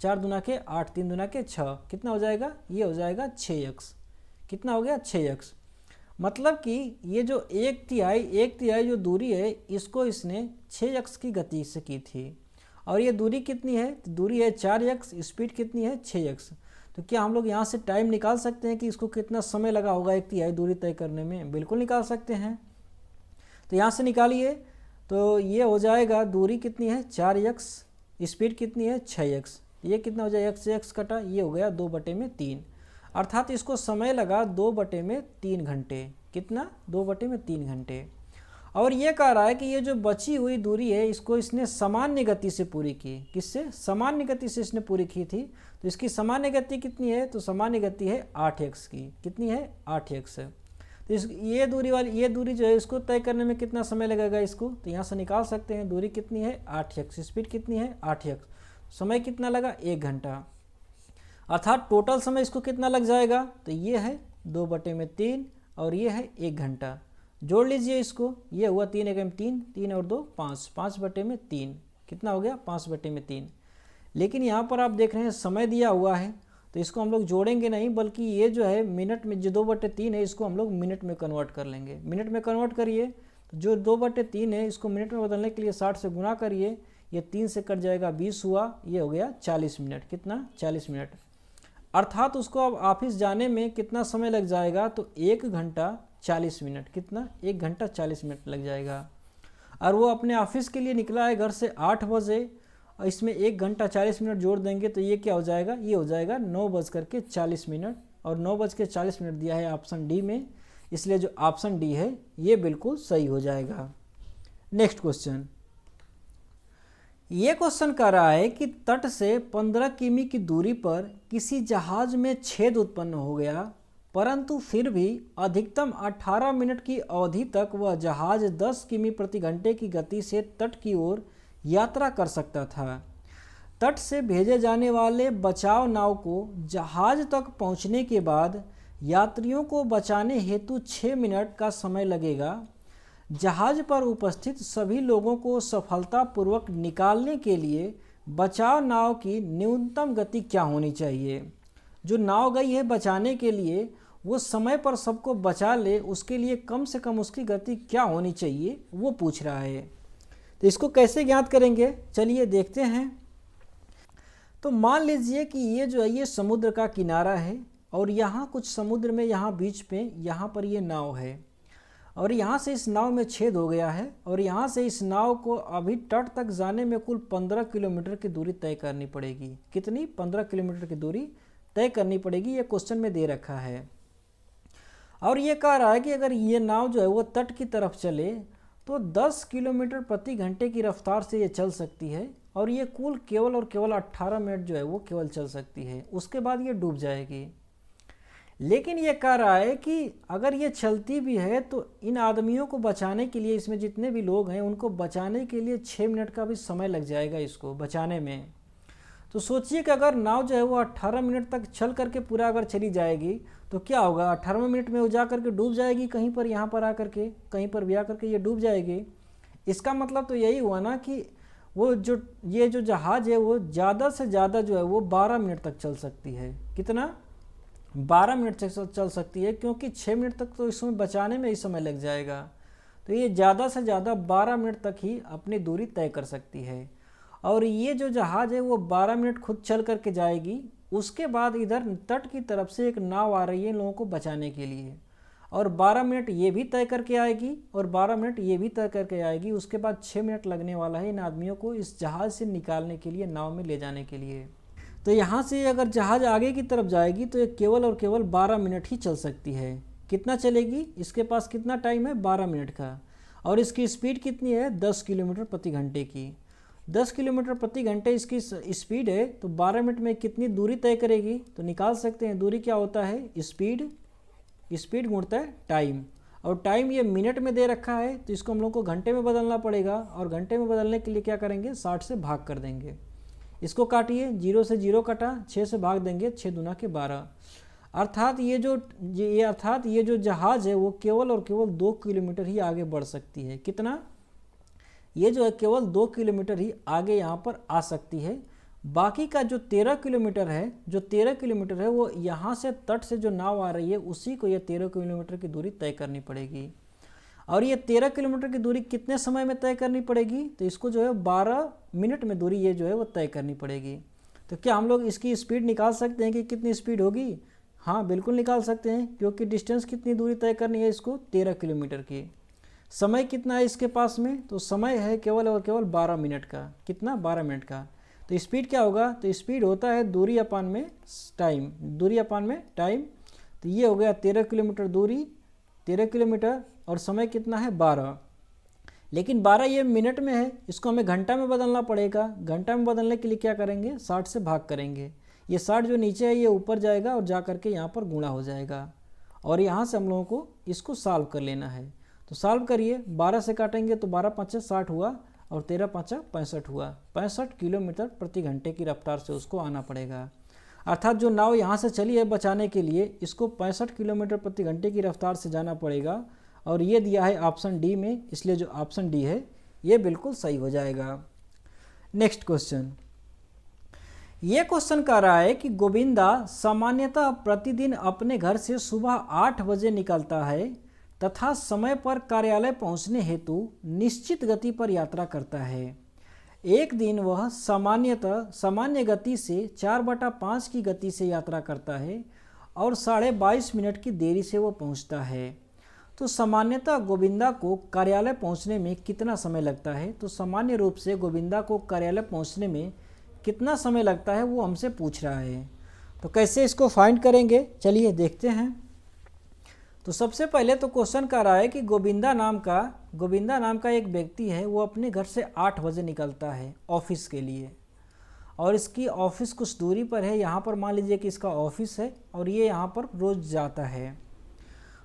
4 दूना के 8, 3 दूना के 6, कितना हो जाएगा? ये हो जाएगा 6x। कितना हो गया? 6x। मतलब कि ये जो 1/3 जो दूरी है इसको इसने 6x की गति से की थी। और ये दूरी कितनी है? तो दूरी है 4x, स्पीड कितनी है? 6x। तो क्या हम लोग यहाँ से टाइम निकाल सकते हैं कि इसको कितना समय लगा होगा 1/3 दूरी तय करने में? बिल्कुल निकाल सकते हैं। तो यहाँ से निकालिए, तो ये हो जाएगा दूरी कितनी है? 4x, स्पीड कितनी है? 6x। ये कितना हो जाएगा? x से x कटा, ये हो गया 2/3, अर्थात इसको समय लगा 2/3 घंटे। कितना? 2/3 घंटे। और ये कह रहा है कि ये जो बची हुई दूरी है इसको इसने सामान्य गति से पूरी की। किससे? सामान्य गति से इसने पूरी की थी। तो इसकी सामान्य गति कितनी है? तो सामान्य गति है 8x की। कितनी है? 8x। तो ये दूरी जो है इसको तय करने में कितना समय लगेगा इसको? तो यहाँ से निकाल सकते हैं। दूरी कितनी है? 8x। स्पीड कितनी है? 8x। समय कितना लगा? 1 घंटा। अर्थात टोटल समय इसको कितना लग जाएगा? तो ये है 2/3 और ये है 1 घंटा। जोड़ लीजिए इसको, ये हुआ 3 × 3, 3 और 2 5, 5/3। कितना हो गया? 5/3। लेकिन यहाँ पर आप देख रहे हैं समय दिया हुआ है, तो इसको हम लोग जोड़ेंगे नहीं, बल्कि ये जो है मिनट में जो 2/3 है इसको हम लोग मिनट में कन्वर्ट कर लेंगे। मिनट में कन्वर्ट करिए, तो जो 2/3 है इसको मिनट में बदलने के लिए 60 से गुना करिए, ये 3 से कट जाएगा 20 हुआ, ये हो गया 40 मिनट। कितना? 40 मिनट। अर्थात उसको अब ऑफिस जाने में कितना समय लग जाएगा? तो 1 घंटा 40 मिनट। कितना? 1 घंटा 40 मिनट लग जाएगा। और वो अपने ऑफिस के लिए निकला है घर से 8 बजे, और इसमें 1 घंटा 40 मिनट जोड़ देंगे तो ये क्या हो जाएगा? ये हो जाएगा 9:40, और 9:40 दिया है ऑप्शन डी में, इसलिए जो ऑप्शन डी है ये बिल्कुल सही हो जाएगा। नेक्स्ट क्वेश्चन, ये क्वेश्चन कह रहा है कि तट से 15 किमी की दूरी पर किसी जहाज में छेद उत्पन्न हो गया, परंतु फिर भी अधिकतम 18 मिनट की अवधि तक वह जहाज 10 किमी प्रति घंटे की गति से तट की ओर यात्रा कर सकता था। तट से भेजे जाने वाले बचाव नाव को जहाज तक पहुंचने के बाद यात्रियों को बचाने हेतु 6 मिनट का समय लगेगा। जहाज पर उपस्थित सभी लोगों को सफलतापूर्वक निकालने के लिए बचाव नाव की न्यूनतम गति क्या होनी चाहिए? जो नाव गई है बचाने के लिए वो समय पर सबको बचा ले, उसके लिए कम से कम उसकी गति क्या होनी चाहिए वो पूछ रहा है। तो इसको कैसे ज्ञात करेंगे, चलिए देखते हैं। तो मान लीजिए कि ये जो है ये समुद्र का किनारा है, और यहाँ कुछ समुद्र में यहाँ बीच पे यहाँ पर ये नाव है, और यहाँ से इस नाव में छेद हो गया है और यहाँ से इस नाव को अभी तट तक जाने में कुल 15 किलोमीटर की दूरी तय करनी पड़ेगी। कितनी? 15 किलोमीटर की दूरी तय करनी पड़ेगी, ये क्वेश्चन में दे रखा है। और ये कह रहा है कि अगर ये नाव जो है वो तट की तरफ चले तो 10 किलोमीटर प्रति घंटे की रफ्तार से ये चल सकती है और ये कुल केवल और केवल 18 मिनट जो है वो केवल चल सकती है, उसके बाद ये डूब जाएगी। लेकिन ये कह रहा है कि अगर ये चलती भी है तो इन आदमियों को बचाने के लिए, इसमें जितने भी लोग हैं उनको बचाने के लिए 6 मिनट का भी समय लग जाएगा इसको बचाने में। तो सोचिए कि अगर नाव जो है वो 18 मिनट तक चल करके पूरा अगर चली जाएगी तो क्या होगा? 18वें मिनट में वो जा करके डूब जाएगी, कहीं पर यहाँ पर आकर के, कहीं पर भी आकर के ये डूब जाएगी। इसका मतलब तो यही हुआ ना कि वो ये जो जहाज़ है वो ज़्यादा से ज़्यादा जो है वो 12 मिनट तक चल सकती है। कितना? 12 मिनट तक चल सकती है, क्योंकि 6 मिनट तक तो इसमें बचाने में ही समय लग जाएगा। तो ये ज़्यादा से ज़्यादा 12 मिनट तक ही अपनी दूरी तय कर सकती है। और ये जो जहाज़ है वो 12 मिनट खुद चल करके जाएगी, उसके बाद इधर तट की तरफ से एक नाव आ रही है इन लोगों को बचाने के लिए, और 12 मिनट ये भी तय करके आएगी और 12 मिनट ये भी तय करके आएगी। उसके बाद 6 मिनट लगने वाला है इन आदमियों को इस जहाज़ से निकालने के लिए, नाव में ले जाने के लिए। तो यहाँ से अगर जहाज़ आगे की तरफ जाएगी तो ये केवल और केवल 12 मिनट ही चल सकती है। कितना चलेगी? इसके पास कितना टाइम है? 12 मिनट का। और इसकी स्पीड कितनी है? 10 किलोमीटर प्रति घंटे की। 10 किलोमीटर प्रति घंटे इसकी स्पीड है, तो 12 मिनट में कितनी दूरी तय करेगी? तो निकाल सकते हैं, दूरी क्या होता है? स्पीड गुणता है टाइम, और टाइम ये मिनट में दे रखा है तो इसको हम लोग को घंटे में बदलना पड़ेगा, और घंटे में बदलने के लिए क्या करेंगे? 60 से भाग कर देंगे। इसको काटिए, 0 से 0 कटा, 6 से भाग देंगे, 6 दूना के 12। अर्थात ये जो जहाज़ है वो केवल और केवल 2 किलोमीटर ही आगे बढ़ सकती है। कितना? ये जो है केवल 2 किलोमीटर ही आगे यहाँ पर आ सकती है। बाकी का जो 13 किलोमीटर है वो यहाँ से तट से जो नाव आ रही है उसी को ये 13 किलोमीटर की दूरी तय करनी पड़ेगी। और ये 13 किलोमीटर की दूरी कितने समय में तय करनी पड़ेगी? तो इसको जो है 12 मिनट में दूरी ये जो है वो तय करनी पड़ेगी। तो क्या हम लोग इसकी स्पीड निकाल सकते हैं कि कितनी स्पीड होगी? हाँ, बिल्कुल निकाल सकते हैं, क्योंकि डिस्टेंस कितनी दूरी तय करनी है इसको? 13 किलोमीटर की। समय कितना है इसके पास में? तो समय है केवल और केवल 12 मिनट का। कितना? 12 मिनट का। तो स्पीड क्या होगा? तो स्पीड होता है दूरी अपान में टाइम। तो ये हो गया 13 किलोमीटर दूरी, 13 किलोमीटर, और समय कितना है? 12। लेकिन 12 ये मिनट में है, इसको हमें घंटा में बदलना पड़ेगा। घंटा में बदलने के लिए क्या करेंगे? 60 से भाग करेंगे। ये 60 जो नीचे है ये ऊपर जाएगा और जा करके यहाँ पर गुणा हो जाएगा, और यहाँ से हम लोगों को इसको सॉल्व कर लेना है। तो सॉल्व करिए, 12 से काटेंगे तो 12 5 60 हुआ, और 13 5 65 हुआ। 65 किलोमीटर प्रति घंटे की रफ्तार से उसको आना पड़ेगा। अर्थात जो नाव यहाँ से चली है बचाने के लिए, इसको 65 किलोमीटर प्रति घंटे की रफ्तार से जाना पड़ेगा, और ये दिया है ऑप्शन डी में, इसलिए जो ऑप्शन डी है ये बिल्कुल सही हो जाएगा। नेक्स्ट क्वेश्चन, ये क्वेश्चन कह रहा है कि गोविंदा सामान्यतः प्रतिदिन अपने घर से सुबह 8 बजे निकलता है तथा समय पर कार्यालय पहुंचने हेतु निश्चित गति पर यात्रा करता है। एक दिन वह सामान्य गति से 4/5 की गति से यात्रा करता है और 22.5 मिनट की देरी से वो पहुंचता है। तो सामान्यतः गोविंदा को कार्यालय पहुंचने में कितना समय लगता है? तो सामान्य रूप से गोविंदा को कार्यालय पहुंचने में कितना समय लगता है वो हमसे पूछ रहा है। तो कैसे इसको फाइंड करेंगे? चलिए देखते हैं। तो सबसे पहले तो क्वेश्चन कर रहा है कि गोविंदा नाम का एक व्यक्ति है, वो अपने घर से 8 बजे निकलता है ऑफिस के लिए, और इसकी ऑफिस कुछ दूरी पर है। यहाँ पर मान लीजिए कि इसका ऑफिस है और ये यहाँ पर रोज़ जाता है।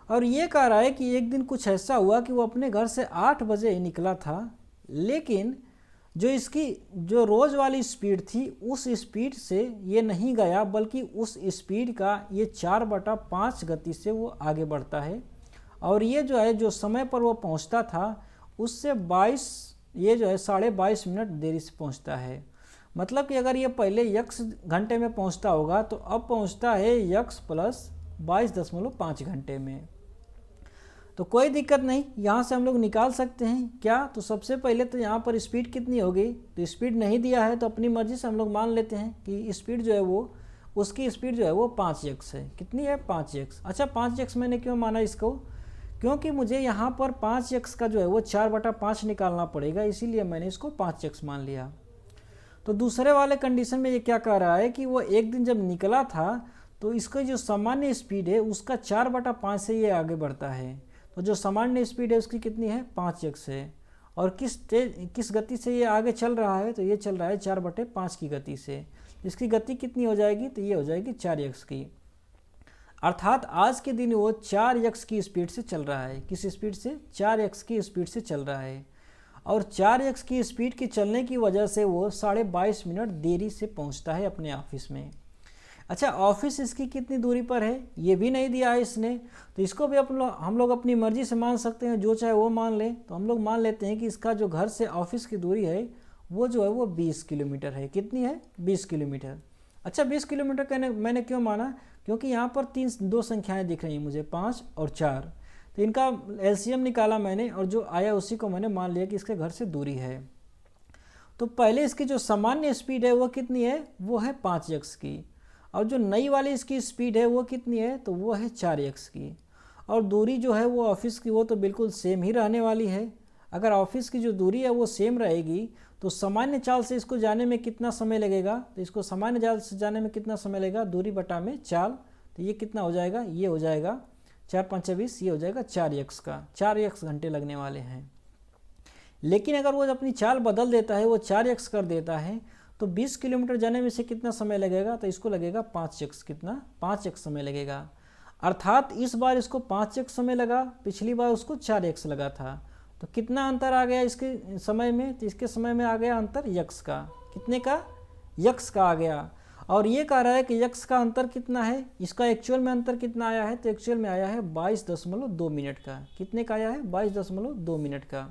और ये कह रहा है कि एक दिन कुछ ऐसा हुआ कि वो अपने घर से 8 बजे निकला था, लेकिन जो इसकी जो रोज़ वाली स्पीड थी उस स्पीड से ये नहीं गया, बल्कि उस स्पीड का ये 4/5 गति से वो आगे बढ़ता है। और ये जो है जो समय पर वो पहुंचता था उससे 22.5 मिनट देरी से पहुंचता है। मतलब कि अगर ये पहले x घंटे में पहुंचता होगा तो अब पहुंचता है x + 22.5 घंटे में। तो कोई दिक्कत नहीं, यहाँ से हम लोग निकाल सकते हैं। क्या? तो सबसे पहले तो यहाँ पर स्पीड कितनी होगी? तो स्पीड नहीं दिया है तो अपनी मर्जी से हम लोग मान लेते हैं कि स्पीड जो है वो, उसकी स्पीड जो है वो 5x है। कितनी है? 5x। अच्छा, 5x मैंने क्यों माना इसको? क्योंकि मुझे यहाँ पर 5x का जो है वो 4/5 निकालना पड़ेगा, इसीलिए मैंने इसको 5x मान लिया। तो दूसरे वाले कंडीशन में ये क्या कह रहा है कि वो एक दिन जब निकला था तो इसका जो सामान्य स्पीड है उसका 4/5 से ये आगे बढ़ता है। तो जो सामान्य स्पीड है उसकी कितनी है, 5x है। और किस गति से ये आगे चल रहा है, तो ये चल रहा है 4/5 की गति से। इसकी गति कितनी हो जाएगी, तो ये हो जाएगी 4x की। अर्थात आज के दिन वो 4x की स्पीड से चल रहा है। किस स्पीड से, 4x की स्पीड से चल रहा है। और 4x की स्पीड की चलने की वजह से वो 22.5 मिनट देरी से पहुंचता है अपने ऑफिस में। अच्छा, ऑफिस इसकी कितनी दूरी पर है ये भी नहीं दिया है इसने, तो इसको भी हम लोग अपनी मर्जी से मान सकते हैं, जो चाहे वो मान लें। तो हम लोग मान लेते हैं कि इसका जो घर से ऑफिस की दूरी है वो जो है वो 20 किलोमीटर है। कितनी है, 20 किलोमीटर। अच्छा, 20 किलोमीटर कहने मैंने क्यों माना, क्योंकि यहाँ पर दो संख्याएं दिख रही हैं मुझे, 5 और 4। तो इनका एलसीएम निकाला मैंने और जो आया उसी को मैंने मान लिया कि इसके घर से दूरी है। तो पहले इसकी जो सामान्य स्पीड है वो कितनी है, वो है 5x की। और जो नई वाली इसकी स्पीड है वो कितनी है, तो वो है 4x की। और दूरी जो है वो ऑफिस की वो तो बिल्कुल सेम ही रहने वाली है। अगर ऑफिस की जो दूरी है वो सेम रहेगी तो सामान्य चाल से इसको जाने में कितना समय लगेगा, तो इसको सामान्य चाल से जाने में कितना समय लगेगा, दूरी बटा में चाल। तो ये कितना हो जाएगा, ये हो जाएगा 4×5 = 20, ये हो जाएगा 4x का। 4x घंटे लगने वाले हैं। लेकिन अगर वो अपनी चाल बदल देता है, वो 4x कर देता है, तो 20 किलोमीटर जाने में से कितना समय लगेगा, तो इसको लगेगा 5x। कितना, 5x समय लगेगा। अर्थात इस बार इसको 5x समय लगा, पिछली बार उसको 4x लगा था। तो कितना अंतर आ गया इसके समय में, तो इसके समय में आ गया अंतर x का। कितने का, x का आ गया। और ये कह रहा है कि x का अंतर कितना है, इसका एक्चुअल में अंतर कितना आया है, तो एक्चुअल में आया है 22.2 मिनट का। कितने का आया है, 22.2 मिनट का।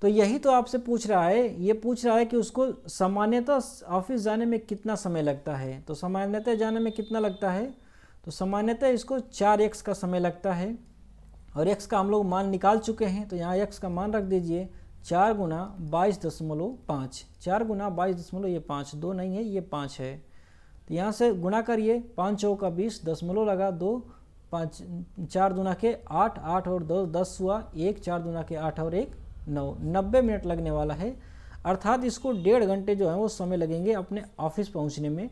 तो यही तो आपसे पूछ रहा है, ये पूछ रहा है कि उसको सामान्यतः ऑफिस जाने में कितना समय लगता है। तो सामान्यतः जाने में कितना लगता है, तो सामान्यतः इसको 4x का समय लगता है। और x का हम लोग मान निकाल चुके हैं, तो यहाँ x का मान रख दीजिए 4 × 22.5। 4 × 22, ये 5, 2 नहीं है, ये 5 है। तो यहाँ से गुणा करिए, 5 चौका 20, दशमलव लगा 2, 5 4 दूना के 8, 8 और 2 10 हुआ 1, 4 दूना के 8 और 1 9, 90 मिनट लगने वाला है। अर्थात इसको 1.5 घंटे जो है वो समय लगेंगे अपने ऑफिस पहुंचने में।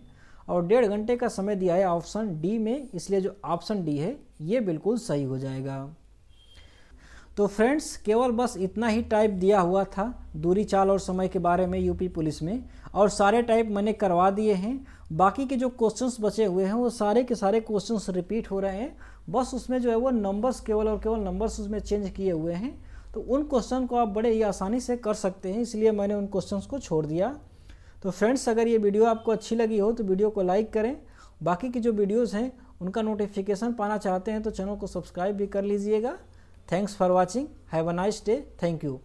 और 1.5 घंटे का समय दिया है ऑप्शन डी में, इसलिए जो ऑप्शन डी है ये बिल्कुल सही हो जाएगा। तो फ्रेंड्स, केवल बस इतना ही टाइप दिया हुआ था दूरी, चाल और समय के बारे में यूपी पुलिस में, और सारे टाइप मैंने करवा दिए हैं। बाकी के जो क्वेश्चंस बचे हुए हैं वो सारे के सारे क्वेश्चंस रिपीट हो रहे हैं, बस उसमें जो है वो नंबर्स केवल और केवल नंबर्स उसमें चेंज किए हुए हैं। तो उन क्वेश्चन को आप बड़े ही आसानी से कर सकते हैं, इसलिए मैंने उन क्वेश्चंस को छोड़ दिया। तो फ्रेंड्स, अगर ये वीडियो आपको अच्छी लगी हो तो वीडियो को लाइक करें। बाकी की जो वीडियोज़ हैं उनका नोटिफिकेशन पाना चाहते हैं तो चैनल को सब्सक्राइब भी कर लीजिएगा। Thanks for watching. Have a nice day. Thank you.